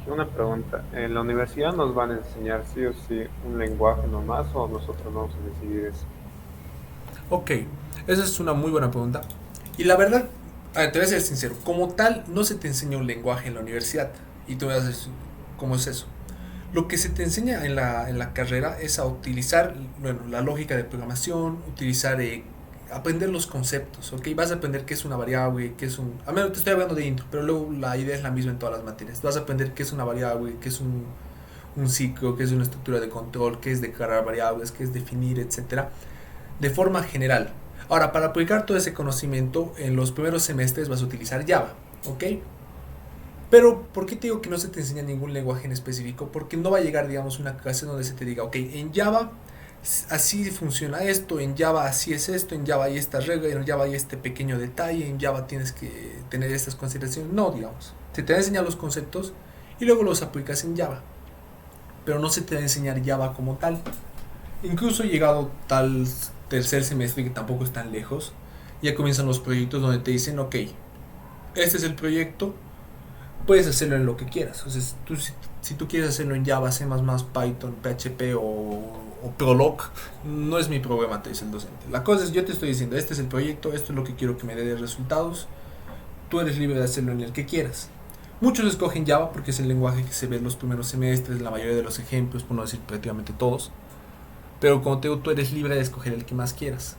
S7: Una pregunta, ¿en la universidad nos van a enseñar sí o sí un lenguaje nomás o nosotros vamos a decidir eso?
S1: Ok, esa es una muy buena pregunta. Y la verdad, a ver, te voy a ser sincero, como tal no se te enseña un lenguaje en la universidad. Y te voy a decir cómo es eso. Lo que se te enseña en la carrera es a utilizar, bueno, la lógica de programación, aprender los conceptos, ¿ok? Vas a aprender qué es una variable, qué es un... A menos te estoy hablando de intro, pero luego la idea es la misma en todas las materias. Vas a aprender qué es una variable, qué es un ciclo, qué es una estructura de control, qué es declarar variables, qué es definir, etcétera, de forma general. Ahora, para aplicar todo ese conocimiento, en los primeros semestres vas a utilizar Java, ¿ok? Pero, ¿por qué te digo que no se te enseña ningún lenguaje en específico? Porque no va a llegar, digamos, una clase donde se te diga, ok, en Java así funciona esto, en Java así es esto, en Java hay esta regla, en Java hay este pequeño detalle, en Java tienes que tener estas consideraciones. No, digamos, se te va a enseñar los conceptos y luego los aplicas en Java, pero no se te va a enseñar Java como tal. Incluso llegado tal tercer semestre, que tampoco es tan lejos, ya comienzan los proyectos donde te dicen, ok, este es el proyecto, puedes hacerlo en lo que quieras. O sea, si tú quieres hacerlo en Java, C++, Python, PHP o Prolog, no es mi problema, te dice el docente. La cosa es, yo te estoy diciendo, este es el proyecto, esto es lo que quiero que me dé de resultados, tú eres libre de hacerlo en el que quieras. Muchos escogen Java porque es el lenguaje que se ve en los primeros semestres, la mayoría de los ejemplos, por no decir prácticamente todos. Pero como te digo, tú eres libre de escoger el que más quieras.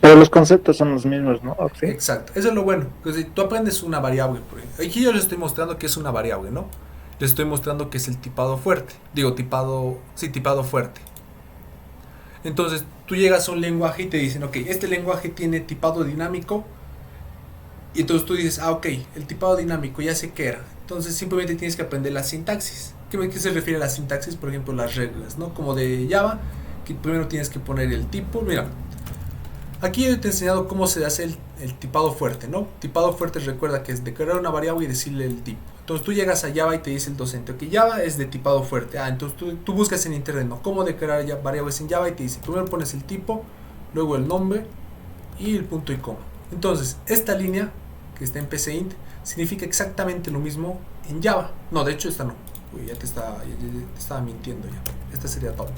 S2: Pero los conceptos son los mismos, ¿no? ¿Sí?
S1: Exacto, eso es lo bueno. Si tú aprendes una variable, por ejemplo, aquí yo les estoy mostrando que es una variable, ¿no? Les estoy mostrando que es el tipado fuerte. Tipado fuerte. Entonces, tú llegas a un lenguaje y te dicen, ok, este lenguaje tiene tipado dinámico. Y entonces tú dices, ok, el tipado dinámico ya sé qué era. Entonces, simplemente tienes que aprender la sintaxis. ¿Qué se refiere a la sintaxis? Por ejemplo, las reglas, ¿no? Como de Java, que primero tienes que poner el tipo. Mira, aquí yo te he enseñado cómo se hace el tipado fuerte, ¿no? Tipado fuerte, recuerda que es declarar una variable y decirle el tipo. Entonces tú llegas a Java y te dice el docente, ok, Java es de tipado fuerte. Entonces tú buscas en internet, ¿no? ¿Cómo declarar variables en Java? Y te dice, primero pones el tipo, luego el nombre y el punto y coma. Entonces, esta línea que está en PCInt significa exactamente lo mismo en Java. No, de hecho esta no. Uy, ya te estaba mintiendo ya. Esta sería double.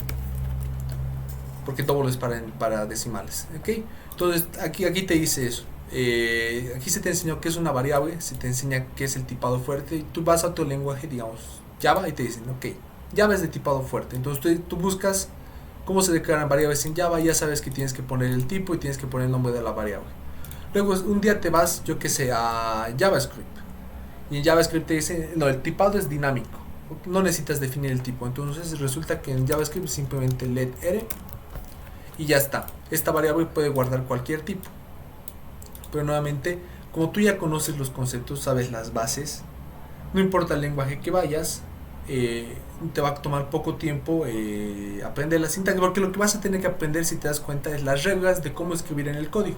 S1: Porque double es para decimales. ¿Ok? Entonces, aquí te dice eso. Aquí se te enseñó qué es una variable, se te enseña qué es el tipado fuerte. Y tú vas a tu lenguaje, digamos, Java, y te dicen, ok, Java es de tipado fuerte. Entonces tú buscas cómo se declaran variables en Java, ya sabes que tienes que poner el tipo y tienes que poner el nombre de la variable. Luego un día te vas, yo que sé, a JavaScript. Y en JavaScript te dice, no, el tipado es dinámico. No necesitas definir el tipo. Entonces resulta que en JavaScript simplemente let r y ya está. Esta variable puede guardar cualquier tipo. Pero nuevamente, como tú ya conoces los conceptos, sabes las bases, no importa el lenguaje que vayas, te va a tomar poco tiempo aprender la sintaxis, porque lo que vas a tener que aprender, si te das cuenta, es las reglas de cómo escribir en el código.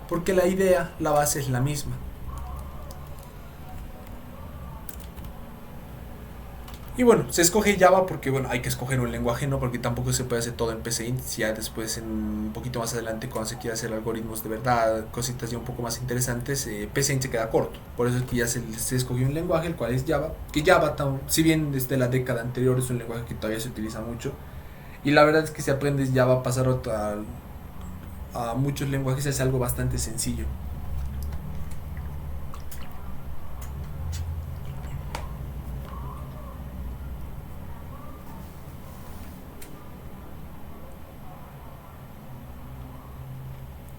S1: Porque la idea, la base es la misma. Y bueno, se escoge Java porque bueno, hay que escoger un lenguaje, ¿no? Porque tampoco se puede hacer todo en PCInt. Si ya después, un poquito más adelante, cuando se quiera hacer algoritmos de verdad, cositas ya un poco más interesantes, PCInt se queda corto. Por eso es que ya se escogió un lenguaje, el cual es Java. Que Java, si bien desde la década anterior, es un lenguaje que todavía se utiliza mucho. Y la verdad es que si aprendes Java, pasar a muchos lenguajes es algo bastante sencillo.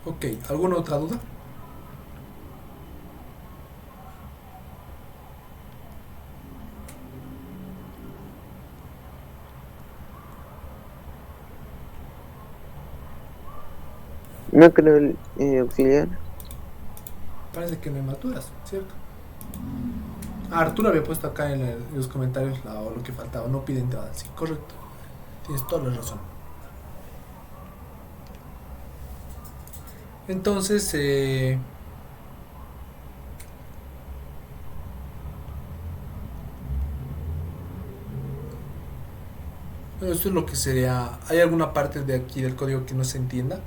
S1: Ok, ¿alguna otra duda?
S8: No creo, auxiliar.
S1: Parece que no hay más dudas, ¿cierto? Arturo había puesto acá en los comentarios lo que faltaba, no pide entrada. Sí, correcto. Tienes toda la razón. Entonces, bueno, esto es lo que sería. ¿Hay alguna parte de aquí del código que no se entienda?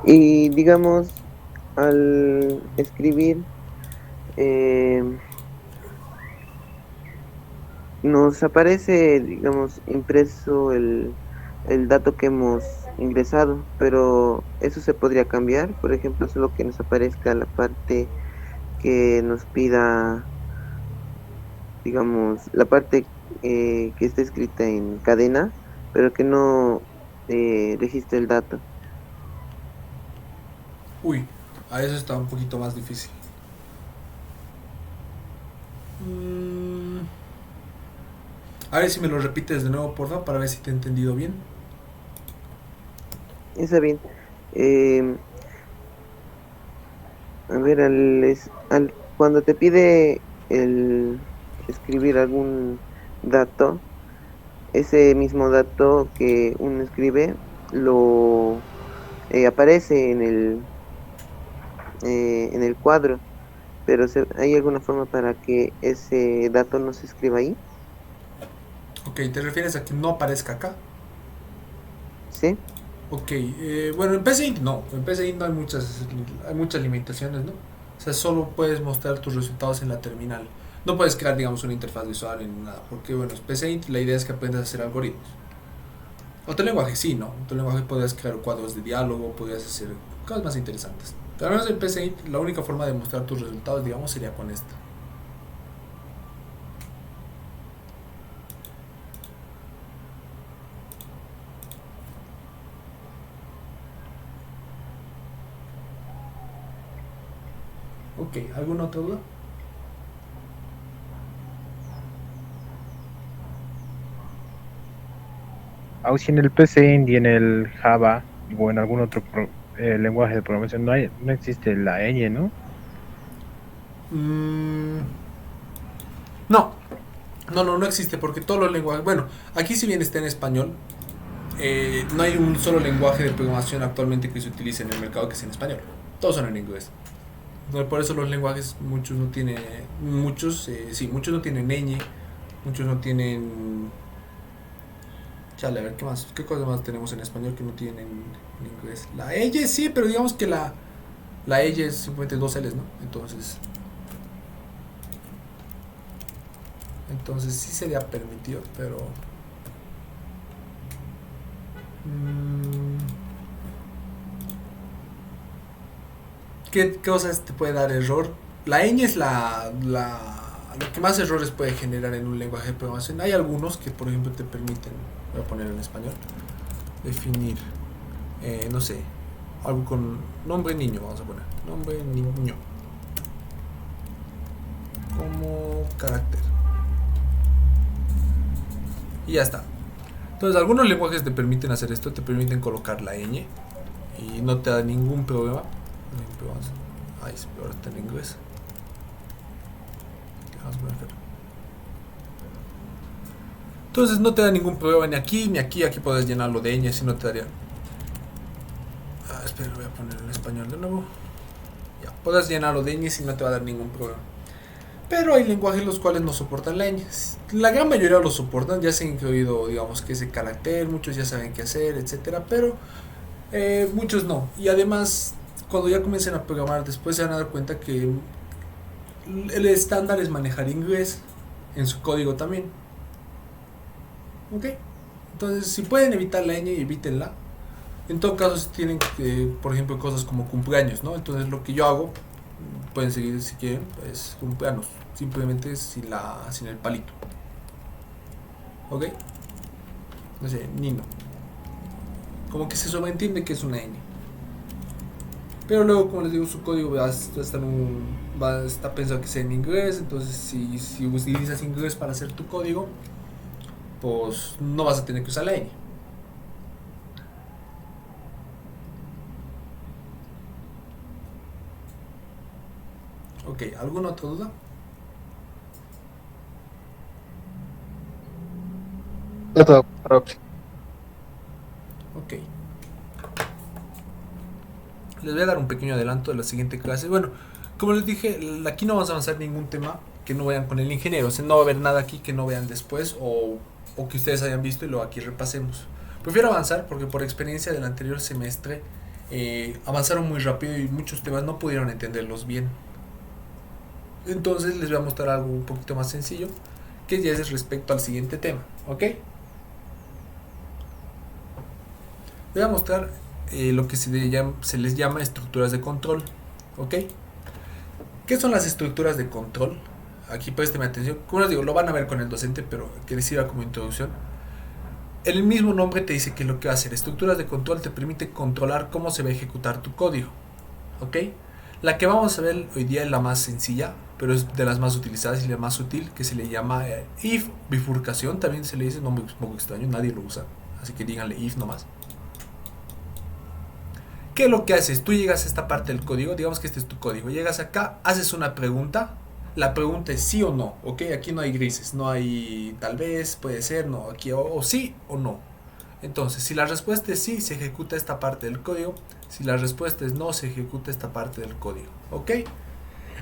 S8: Y digamos, al escribir, nos aparece, digamos, impreso el dato que hemos ingresado, pero eso se podría cambiar. Por ejemplo, solo que nos aparezca la parte que nos pida, digamos, la parte que está escrita en cadena, pero que no registre el dato.
S1: Uy, a eso está un poquito más difícil. A ver si me lo repites de nuevo, porfa, para ver si te he entendido bien.
S8: Está bien. A ver, cuando te pide el escribir algún dato, ese mismo dato que uno escribe lo aparece en el cuadro, pero ¿hay alguna forma para que ese dato no se escriba ahí?
S1: Ok, ¿te refieres a que no aparezca acá?
S8: Sí.
S1: Ok, bueno, en PCInt no. En PCInt no hay muchas limitaciones, ¿no? O sea, solo puedes mostrar tus resultados en la terminal. No puedes crear, digamos, una interfaz visual ni nada. Porque, bueno, PCInt la idea es que aprendas a hacer algoritmos. Otro lenguaje sí, ¿no? Otro lenguaje podrías crear cuadros de diálogo, podrías hacer cosas más interesantes. Pero al menos en PCInt la única forma de mostrar tus resultados, digamos, sería con esta. Ok, ¿alguna otra duda?
S9: Aun si en el PC y en el Java o en algún otro lenguaje de programación no existe la ñ, ¿no?
S1: No existe porque todos los lenguajes, bueno, aquí si bien está en español, no hay un solo lenguaje de programación actualmente que se utilice en el mercado que sea en español. Todos son en inglés. Entonces, por eso los lenguajes, muchos no tienen, muchos no tienen ñ, muchos no tienen. Chale, a ver qué cosas más tenemos en español que no tienen en inglés. La ella sí, pero digamos que la ella es simplemente dos L's, ¿no? Entonces sí sería permitido, pero ¿qué cosas te puede dar error? La ñ es lo que más errores puede generar en un lenguaje de programación. Hay algunos que, por ejemplo, te permiten, voy a poner en español, definir, no sé, algo con nombre niño, vamos a poner, nombre niño, como carácter. Y ya está. Entonces, algunos lenguajes te permiten hacer esto, te permiten colocar la ñ y no te da ningún problema. Por ejemplo, ahora está en inglés. Entonces no te da ningún problema ni aquí ni aquí. Aquí puedes llenarlo de ñ, si no te daría. Espera, voy a poner en español de nuevo. Ya, puedes llenarlo de ñ si no te va a dar ningún problema. Pero hay lenguajes los cuales no soportan la ñ. La gran mayoría lo soportan, ya se ha incluido, digamos, que ese carácter, muchos ya saben qué hacer, etcétera, pero muchos no. Y además, cuando ya comiencen a programar, después se van a dar cuenta que el estándar es manejar inglés en su código también. Ok, entonces si pueden evitar la ñ, evítenla. En todo caso, si tienen, por ejemplo, cosas como cumpleaños, ¿no? Entonces lo que yo hago, pueden seguir si quieren, es cumpleaños, simplemente sin el palito. Ok, no sé, Nino, como que se sobreentiende que es una ñ. Pero luego, como les digo, su código está pensado que sea en inglés. Entonces si utilizas inglés para hacer tu código, pues no vas a tener que usar la ñ. Ok, ¿alguna otra duda? Ok. Les voy a dar un pequeño adelanto de la siguiente clase. Bueno, como les dije, aquí no vamos a avanzar ningún tema que no vean con el ingeniero. O sea, no va a haber nada aquí que no vean después o que ustedes hayan visto y luego aquí repasemos. Prefiero avanzar porque por experiencia del anterior semestre avanzaron muy rápido y muchos temas no pudieron entenderlos bien. Entonces les voy a mostrar algo un poquito más sencillo que ya es respecto al siguiente tema. ¿Ok? Voy a mostrar lo que se les llama estructuras de control. ¿Ok? ¿Qué son las estructuras de control? Aquí présteme atención. Como les digo, lo van a ver con el docente, pero que les sirva como introducción. El mismo nombre te dice que lo que va a hacer. Estructuras de control te permite controlar cómo se va a ejecutar tu código. ¿Ok? La que vamos a ver hoy día es la más sencilla, pero es de las más utilizadas y la más útil, que se le llama if, bifurcación. También se le dice, nombre un poco extraño, nadie lo usa, así que díganle if nomás. ¿Qué es lo que haces? Tú llegas a esta parte del código, digamos que este es tu código, llegas acá, haces una pregunta, la pregunta es sí o no, ¿ok? Aquí no hay grises, no hay tal vez, puede ser, no, aquí o sí o no. Entonces, si la respuesta es sí, se ejecuta esta parte del código, si la respuesta es no, se ejecuta esta parte del código, ¿ok?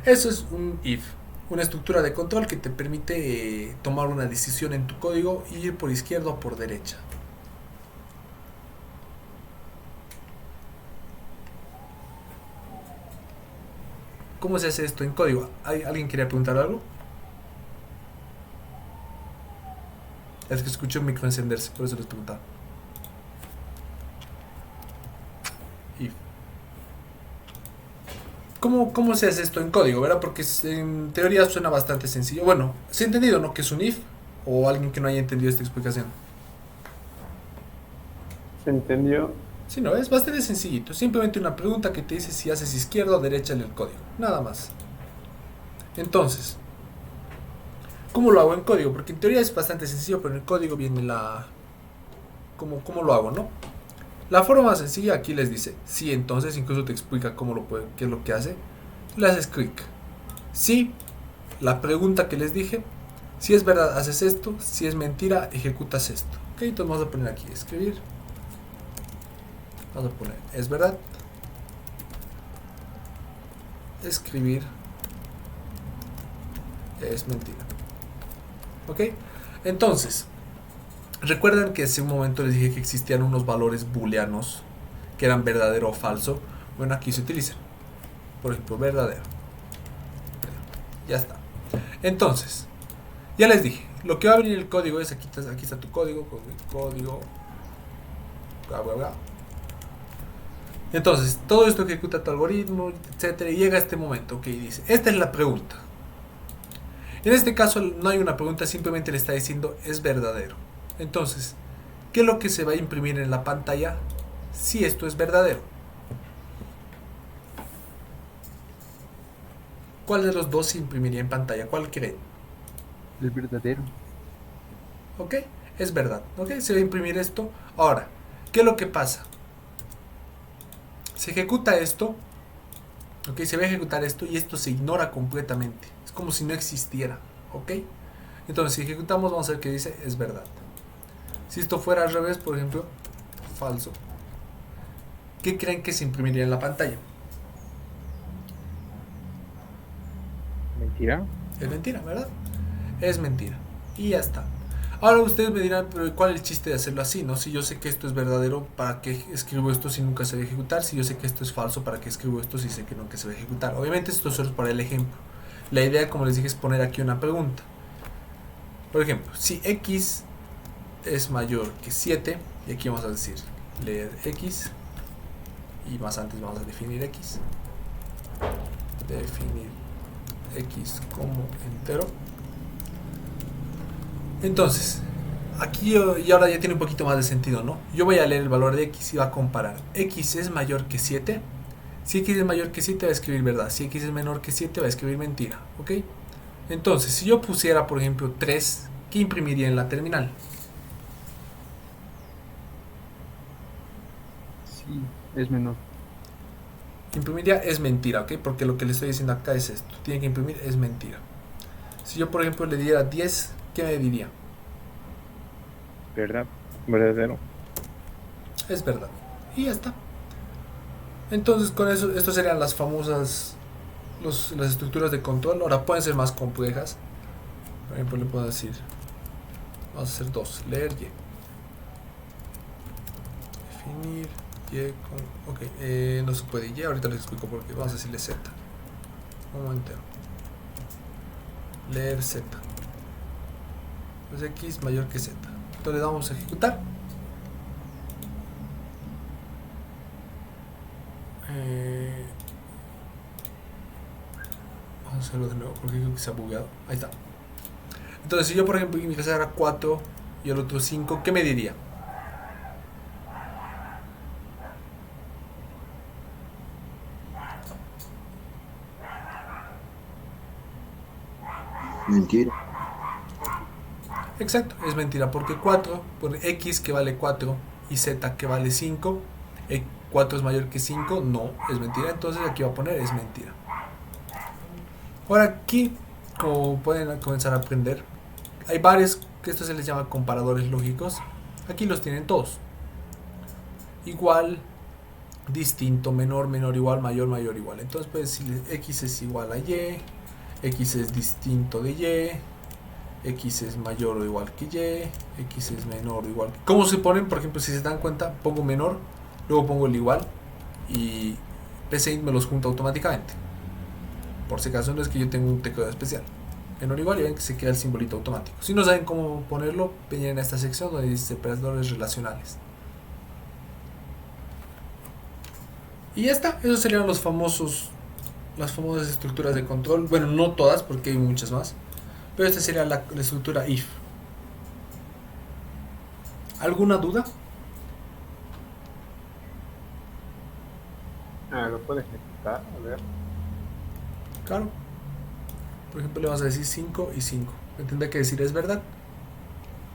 S1: Eso es un if, una estructura de control que te permite tomar una decisión en tu código y ir por izquierda o por derecha. ¿Cómo se hace esto en código? ¿Alguien quería preguntar algo? Es que escuché un micro encenderse, por eso les preguntaba. If. ¿Cómo se hace esto en código? ¿Verdad? Porque en teoría suena bastante sencillo. Bueno, ¿se ha entendido, no? ¿Qué es un if? ¿O alguien que no haya entendido esta explicación?
S7: ¿Se entendió?
S1: Sí, no, es bastante sencillito. Simplemente una pregunta que te dice si haces izquierda o derecha en el código. Nada más. Entonces, ¿cómo lo hago en código? Porque en teoría es bastante sencillo, pero en el código viene la... ¿Cómo lo hago, no? La forma más sencilla aquí les dice sí, entonces incluso te explica qué es lo que hace. Le haces clic. Sí, la pregunta que les dije. Si es verdad, haces esto. Si es mentira, ejecutas esto. Ok, entonces vamos a poner aquí, escribir Vamos a poner, es verdad. Escribir es mentira. ¿Ok? Entonces, recuerdan que hace un momento les dije que existían unos valores booleanos que eran verdadero o falso. Bueno, aquí se utilizan. Por ejemplo, verdadero. Ya está. Entonces, ya les dije, lo que va a venir el código es, aquí está tu código, bla, bla, bla. Entonces, todo esto ejecuta tu algoritmo, etcétera, y llega a este momento, ok, dice, esta es la pregunta. En este caso no hay una pregunta, simplemente le está diciendo es verdadero. Entonces, ¿qué es lo que se va a imprimir en la pantalla si esto es verdadero? ¿Cuál de los dos se imprimiría en pantalla? ¿Cuál creen?
S3: El verdadero.
S1: Ok, es verdad. Ok, se va a imprimir esto. Ahora, ¿qué es lo que pasa? Se ejecuta esto. Ok, se va a ejecutar esto y esto se ignora completamente. Es como si no existiera. Ok, entonces si ejecutamos vamos a ver que dice es verdad. Si esto fuera al revés, por ejemplo, falso, ¿qué creen que se imprimiría en la pantalla?
S9: Mentira.
S1: Es mentira, ¿verdad? Es mentira. Y ya está. Ahora ustedes me dirán, pero ¿cuál es el chiste de hacerlo así? ¿No? Si yo sé que esto es verdadero, ¿para qué escribo esto si nunca se va a ejecutar? Si yo sé que esto es falso, ¿para qué escribo esto si sé que nunca se va a ejecutar? Obviamente esto solo es para el ejemplo. La idea, como les dije, es poner aquí una pregunta. Por ejemplo, si x es mayor que 7, y aquí vamos a decir leer x, y más antes vamos a definir x. Definir x como entero. Entonces, aquí y ahora ya tiene un poquito más de sentido, ¿no? Yo voy a leer el valor de x y va a comparar. X es mayor que 7. Si x es mayor que 7 va a escribir verdad. Si x es menor que 7 va a escribir mentira. ¿Ok? Entonces, si yo pusiera, por ejemplo, 3, ¿qué imprimiría en la terminal?
S3: Sí, es menor.
S1: Imprimiría es mentira, ¿ok? Porque lo que le estoy diciendo acá es esto. Tiene que imprimir es mentira. Si yo, por ejemplo, le diera 10, ¿qué me diría?
S9: ¿Verdad? Verdadero.
S1: Es verdad. Y ya está. Entonces, con eso, estas serían las famosas las estructuras de control. Ahora pueden ser más complejas. Por ejemplo, le puedo decir, vamos a hacer 2, leer y. Definir y con. Ok, no se puede y, ahorita les explico por qué. Vamos a decirle z. Un momento. Leer z. Pues x mayor que z. Entonces le damos a ejecutar. Vamos a hacerlo de nuevo porque creo que se ha bugueado. Ahí está. Entonces, si yo, por ejemplo, ingresara 4 y el otro 5, ¿qué me diría?
S5: Mentira.
S1: Exacto, es mentira, porque 4 por x que vale 4 y z que vale 5, 4 es mayor que 5, no, es mentira, entonces aquí va a poner es mentira. Ahora aquí, como pueden comenzar a aprender, hay varios, que esto se les llama comparadores lógicos, aquí los tienen todos. Igual, distinto, menor, menor, igual, mayor, mayor, igual. Entonces puedes decirle x es igual a y, x es distinto de y, x es mayor o igual que y, x es menor o igual que... ¿Cómo se ponen? Por ejemplo, si se dan cuenta, pongo menor, luego pongo el igual y PCInt me los junta automáticamente. Por si acaso no es que yo tenga un teclado especial. Menor o igual y ven que se queda el simbolito automático. Si no saben cómo ponerlo, vengan a esta sección donde dice operadores relacionales. Y ya está, esos serían las famosas estructuras de control. Bueno, no todas, porque hay muchas más. Pero esta sería la estructura if. ¿Alguna duda?
S7: ¿Lo puedes ejecutar? A ver.
S1: Claro. Por ejemplo, le vamos a decir 5 y 5. Me tendría que decir es verdad.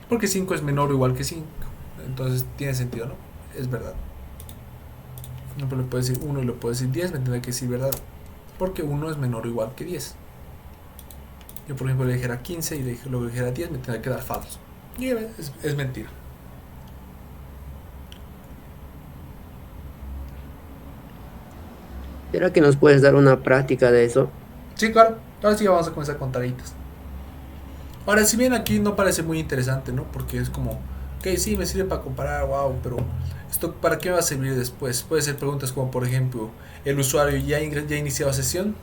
S1: Porque 5 es menor o igual que 5. Entonces tiene sentido, ¿no? Es verdad. No, pero le puedo decir 1 y le puedo decir 10. Me tendría que decir verdad. Porque 1 es menor o igual que 10. Yo, por ejemplo, le dijera 15 y luego le dijera 10, me tendría que dar falso. Y es mentira.
S10: ¿Será que nos puedes dar una práctica de eso?
S1: Sí, claro. Ahora sí vamos a comenzar con tareitas. Ahora, si bien aquí no parece muy interesante, ¿no? Porque es como, ok, sí, me sirve para comparar, wow, pero ¿esto para qué me va a servir después? Puede ser preguntas como, por ejemplo, ¿el usuario ya ha iniciado sesión?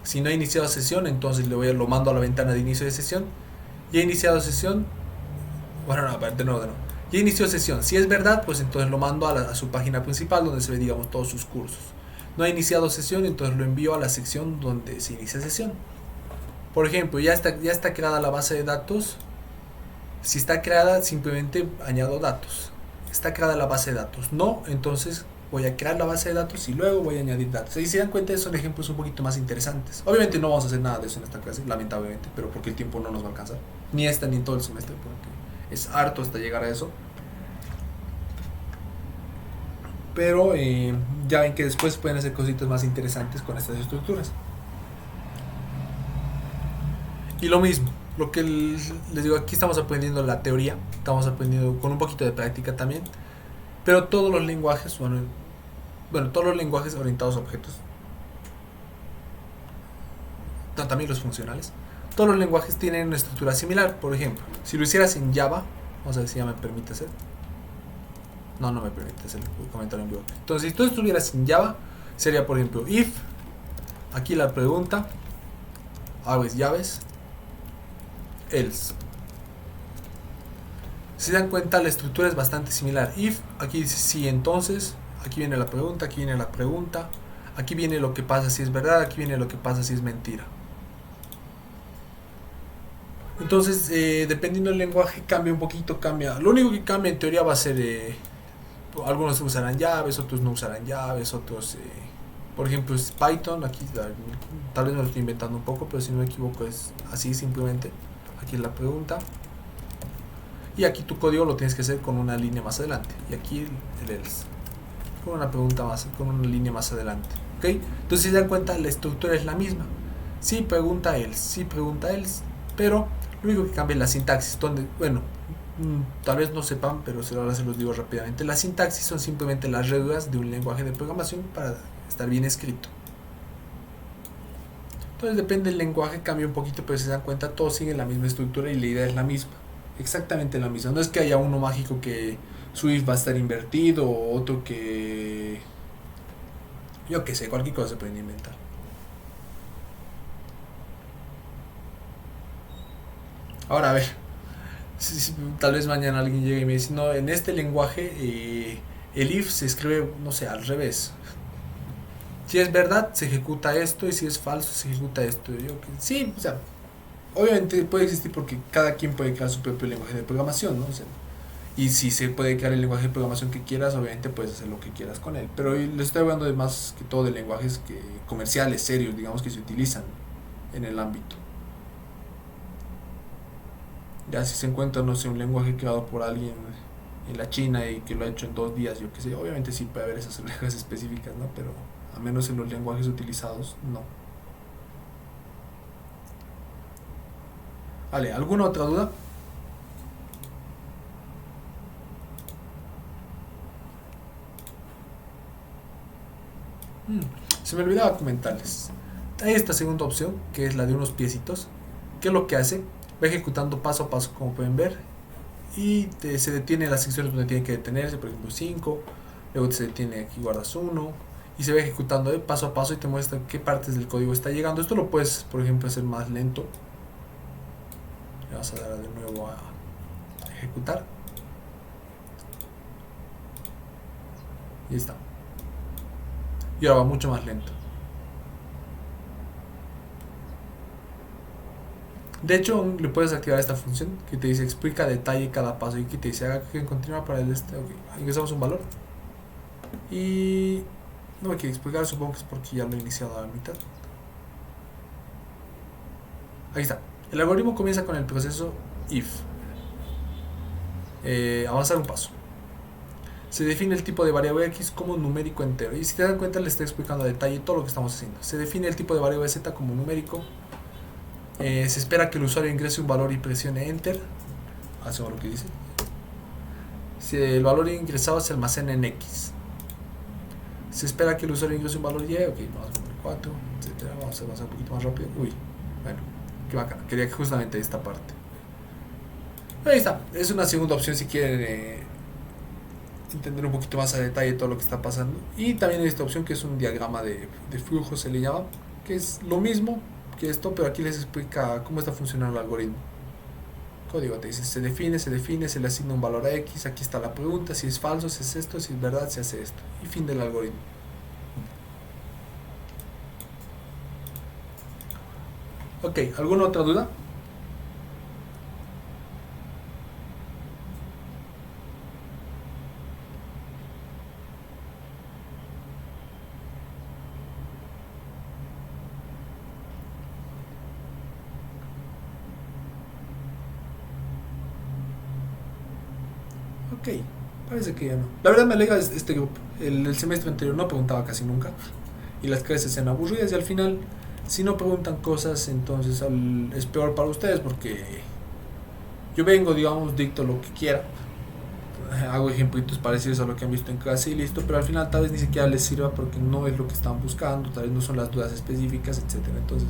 S1: Si no ha iniciado sesión, entonces lo mando a la ventana de inicio de sesión. ¿Ya ha iniciado sesión? Bueno, no, de nuevo. Ya inició sesión. Si es verdad, pues entonces lo mando a su página principal donde se ve, digamos, todos sus cursos. No ha iniciado sesión, entonces lo envío a la sección donde se inicia sesión. Por ejemplo, ya está creada la base de datos. Si está creada, simplemente añado datos. Está creada la base de datos. No, entonces voy a crear la base de datos y luego voy a añadir datos. Y si se dan cuenta, son ejemplos un poquito más interesantes. Obviamente no vamos a hacer nada de eso en esta clase, lamentablemente, pero porque el tiempo no nos va a alcanzar. Ni esta ni todo el semestre, porque es harto hasta llegar a eso. Pero ya ven que después pueden hacer cositas más interesantes con estas estructuras. Y lo mismo, lo que les digo, aquí estamos aprendiendo la teoría, estamos aprendiendo con un poquito de práctica también, pero todos los lenguajes, bueno, todos los lenguajes orientados a objetos, también los funcionales, todos los lenguajes tienen una estructura similar. Por ejemplo, si lo hicieras en Java, vamos a ver si ya me permite hacer. No me permite hacer el comentario en vivo. Entonces, si tú estuvieras en Java, sería, por ejemplo, if, aquí la pregunta, abres llaves, else. Si se dan cuenta, la estructura es bastante similar. If, aquí dice sí, entonces, aquí viene la pregunta, aquí viene la pregunta, aquí viene lo que pasa si es verdad, aquí viene lo que pasa si es mentira. Entonces, dependiendo del lenguaje, cambia un poquito, cambia. Lo único que cambia en teoría va a ser, algunos usarán llaves, otros no usarán llaves, otros, por ejemplo, es Python, aquí tal vez me lo estoy inventando un poco, pero si no me equivoco es así simplemente. Aquí es la pregunta. Y aquí tu código lo tienes que hacer con una línea más adelante. Y aquí el else. Con una pregunta más, con una línea más adelante. ¿Ok? Entonces, si se dan cuenta, la estructura es la misma. Sí pregunta else, sí pregunta else. Pero lo único que cambia es la sintaxis. Donde, bueno, tal vez no sepan, pero ahora se los digo rápidamente. La sintaxis son simplemente las reglas de un lenguaje de programación para estar bien escrito. Entonces depende del lenguaje, cambia un poquito, pero si se dan cuenta, todos siguen la misma estructura y la idea es la misma. Exactamente la misma. No es que haya uno mágico que su if va a estar invertido o otro que... yo qué sé, cualquier cosa se pueden inventar. Ahora a ver, tal vez mañana alguien llegue y me dice, no, en este lenguaje el if se escribe, no sé, al revés. Si es verdad, se ejecuta esto, y si es falso, se ejecuta esto. Sí, o sea, obviamente puede existir porque cada quien puede crear su propio lenguaje de programación, ¿no? O sea, y si se puede crear el lenguaje de programación que quieras, obviamente puedes hacer lo que quieras con él. Pero les estoy hablando de más que todo de lenguajes comerciales, serios, digamos, que se utilizan en el ámbito. Ya si se encuentra, no sé, un lenguaje creado por alguien en la China y que lo ha hecho en 2 días, yo qué sé, obviamente sí puede haber esas reglas específicas, ¿no? Pero a menos en los lenguajes utilizados, no. Vale, ¿alguna otra duda? Se me olvidaba comentarles. Hay esta segunda opción, que es la de unos piecitos. ¿Qué es lo que hace? Va ejecutando paso a paso, como pueden ver. Y se detiene en las secciones donde tiene que detenerse, por ejemplo 5. Luego se detiene aquí, guardas 1. Y se va ejecutando paso a paso y te muestra qué partes del código está llegando. Esto lo puedes, por ejemplo, hacer más lento. Le vas a dar de nuevo a ejecutar. Y ahí está. Y ahora va mucho más lento. De hecho, le puedes activar esta función que te dice explica a detalle cada paso y que te dice haga que continúa para el este. Ok, ingresamos un valor. Y no me quiere explicar, supongo que es porque ya lo he iniciado a la mitad. Ahí está. El algoritmo comienza con el proceso if. Avanzar un paso. Se define el tipo de variable x como numérico entero. Y si te dan cuenta, le estoy explicando a detalle todo lo que estamos haciendo. Se define el tipo de variable z como numérico. Se espera que el usuario ingrese un valor y presione enter. Hacemos lo que dice. Si el valor ingresado se almacena en x. Se espera que el usuario ingrese un valor y. Ok, vamos a ver. 4, etcétera. Vamos a avanzar un poquito más rápido. Uy, bueno, qué bacán. Quería que justamente esta parte. Ahí está, es una segunda opción si quieren entender un poquito más a detalle todo lo que está pasando. Y también hay esta opción que es un diagrama de flujo, se le llama, que es lo mismo que esto, pero aquí les explica cómo está funcionando el algoritmo. Código te dice, se define, se le asigna un valor a X, aquí está la pregunta, si es falso, si es esto, si es verdad, se hace esto. Y fin del algoritmo. Ok, ¿alguna otra duda? Ok, parece que ya no. La verdad me alegra este grupo. El semestre anterior no preguntaba casi nunca. Y las clases eran aburridas y al final, si no preguntan cosas, entonces es peor para ustedes porque yo vengo, digamos, dicto lo que quiera. Hago ejemplitos parecidos a lo que han visto en clase y listo, pero al final tal vez ni siquiera les sirva porque no es lo que están buscando, tal vez no son las dudas específicas, etcétera. Entonces,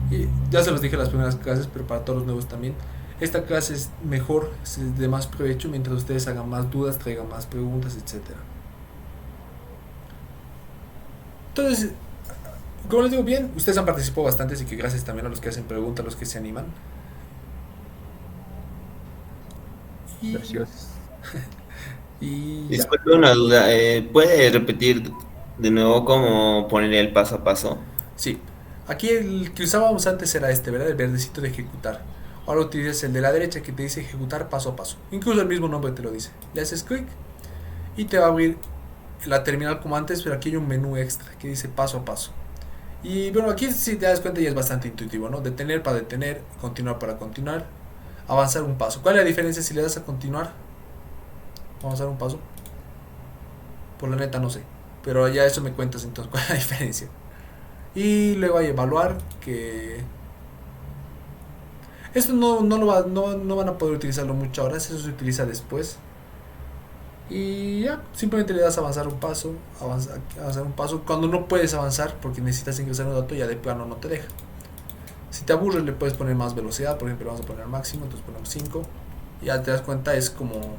S1: y ya se los dije en las primeras clases, pero para todos los nuevos también. Esta clase es mejor, es de más provecho mientras ustedes hagan más dudas, traigan más preguntas, etcétera. Entonces, como les digo bien, ustedes han participado bastante, así que gracias también a los que hacen preguntas, a los que se animan. Y,
S3: Gracias.
S1: y ya.
S11: Disculpe una duda, ¿puede repetir de nuevo cómo poner el paso a paso?
S1: Sí, aquí el que usábamos antes era este, ¿verdad? El verdecito de ejecutar. Ahora utilizas el de la derecha que te dice ejecutar paso a paso. Incluso el mismo nombre te lo dice. Le haces clic y te va a abrir la terminal como antes, pero aquí hay un menú extra que dice paso a paso. Y bueno, aquí si te das cuenta ya es bastante intuitivo, ¿no? Detener para detener, continuar para continuar, avanzar un paso. ¿Cuál es la diferencia si le das a continuar? Avanzar un paso. Por la neta no sé, pero ya eso me cuentas entonces cuál es la diferencia. Y luego hay evaluar, que esto no van a poder utilizarlo mucho ahora, eso se utiliza después. Y ya, simplemente le das a avanzar un paso, avanzar un paso. Cuando no puedes avanzar porque necesitas ingresar un dato, ya de plano no te deja. Si te aburres le puedes poner más velocidad, por ejemplo vamos a poner máximo, entonces ponemos 5. Y ya te das cuenta, es como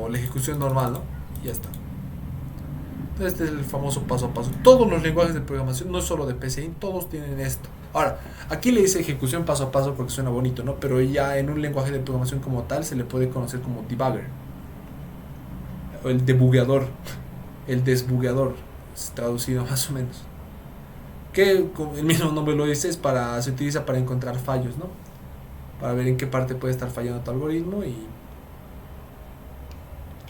S1: la ejecución normal, ¿no? Y ya está. Este es el famoso paso a paso. Todos los lenguajes de programación, no solo de PCI, todos tienen esto. Ahora, aquí le dice ejecución paso a paso porque suena bonito, ¿no? Pero ya en un lenguaje de programación como tal se le puede conocer como debugger. O el debugueador. El desbugueador, traducido más o menos. Que como el mismo nombre lo dice, se utiliza para encontrar fallos, ¿no? Para ver en qué parte puede estar fallando tu algoritmo y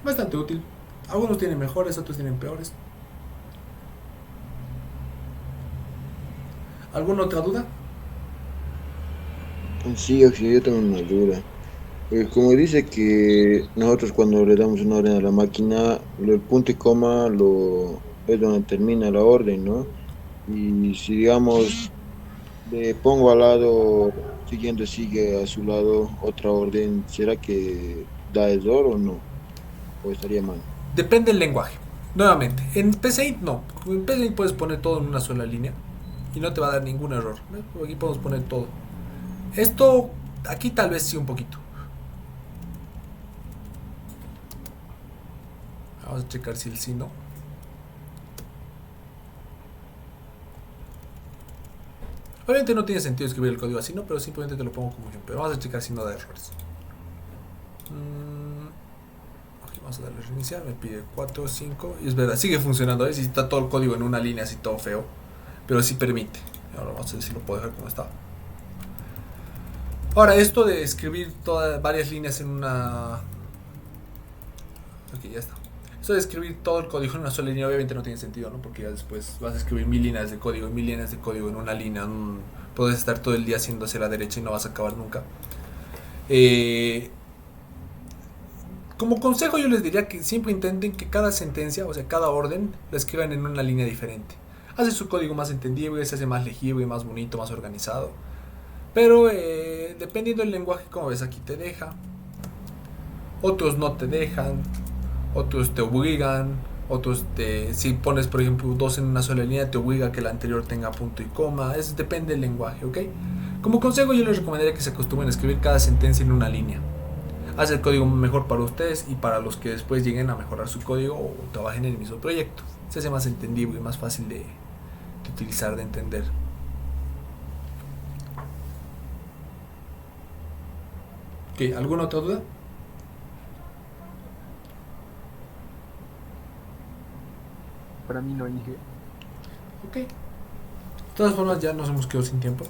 S1: bastante útil. Algunos tienen mejores, otros tienen peores. ¿Alguna otra duda?
S5: Sí, yo tengo una duda. Como dice que nosotros cuando le damos una orden a la máquina, el punto y coma es donde termina la orden, ¿no? Y si digamos le pongo al lado siguiente sigue a su lado otra orden, ¿será que da error o no? ¿O estaría mal?
S1: Depende del lenguaje. Nuevamente, en PCI no. En PCI puedes poner todo en una sola línea y no te va a dar ningún error. Aquí podemos poner todo. Esto, aquí tal vez sí un poquito. Vamos a checar si el sí no. Obviamente no tiene sentido escribir el código así, ¿no? Pero simplemente te lo pongo como ejemplo. Vamos a checar si no da errores. Vamos a darle a reiniciar, me pide 4, 5 y es verdad, sigue funcionando, si está todo el código en una línea así todo feo, pero sí permite. Ahora vamos a ver si lo puedo dejar como está. Ahora esto de escribir varias líneas en una... Ok, ya está. Esto de escribir todo el código en una sola línea obviamente no tiene sentido, ¿no? Porque ya después vas a escribir 1000 líneas de código y 1000 líneas de código en una línea, puedes estar todo el día haciendo hacia la derecha y no vas a acabar nunca. Como consejo yo les diría que siempre intenten que cada sentencia, o sea, cada orden, la escriban en una línea diferente. Hace su código más entendible, se hace más legible, más bonito, más organizado. Pero dependiendo del lenguaje, como ves aquí te deja. Otros no te dejan. Otros te obligan. Otros, si pones por ejemplo dos en una sola línea, te obliga a que la anterior tenga punto y coma. Depende del lenguaje, ¿ok? Como consejo yo les recomendaría que se acostumbren a escribir cada sentencia en una línea. Hace el código mejor para ustedes y para los que después lleguen a mejorar su código o trabajen en el mismo proyecto. Se hace más entendible y más fácil de utilizar, de entender. ¿Ok? ¿Alguna otra duda?
S3: Para mí no hay Inge.
S1: Ok. De todas formas ya nos hemos quedado sin tiempo.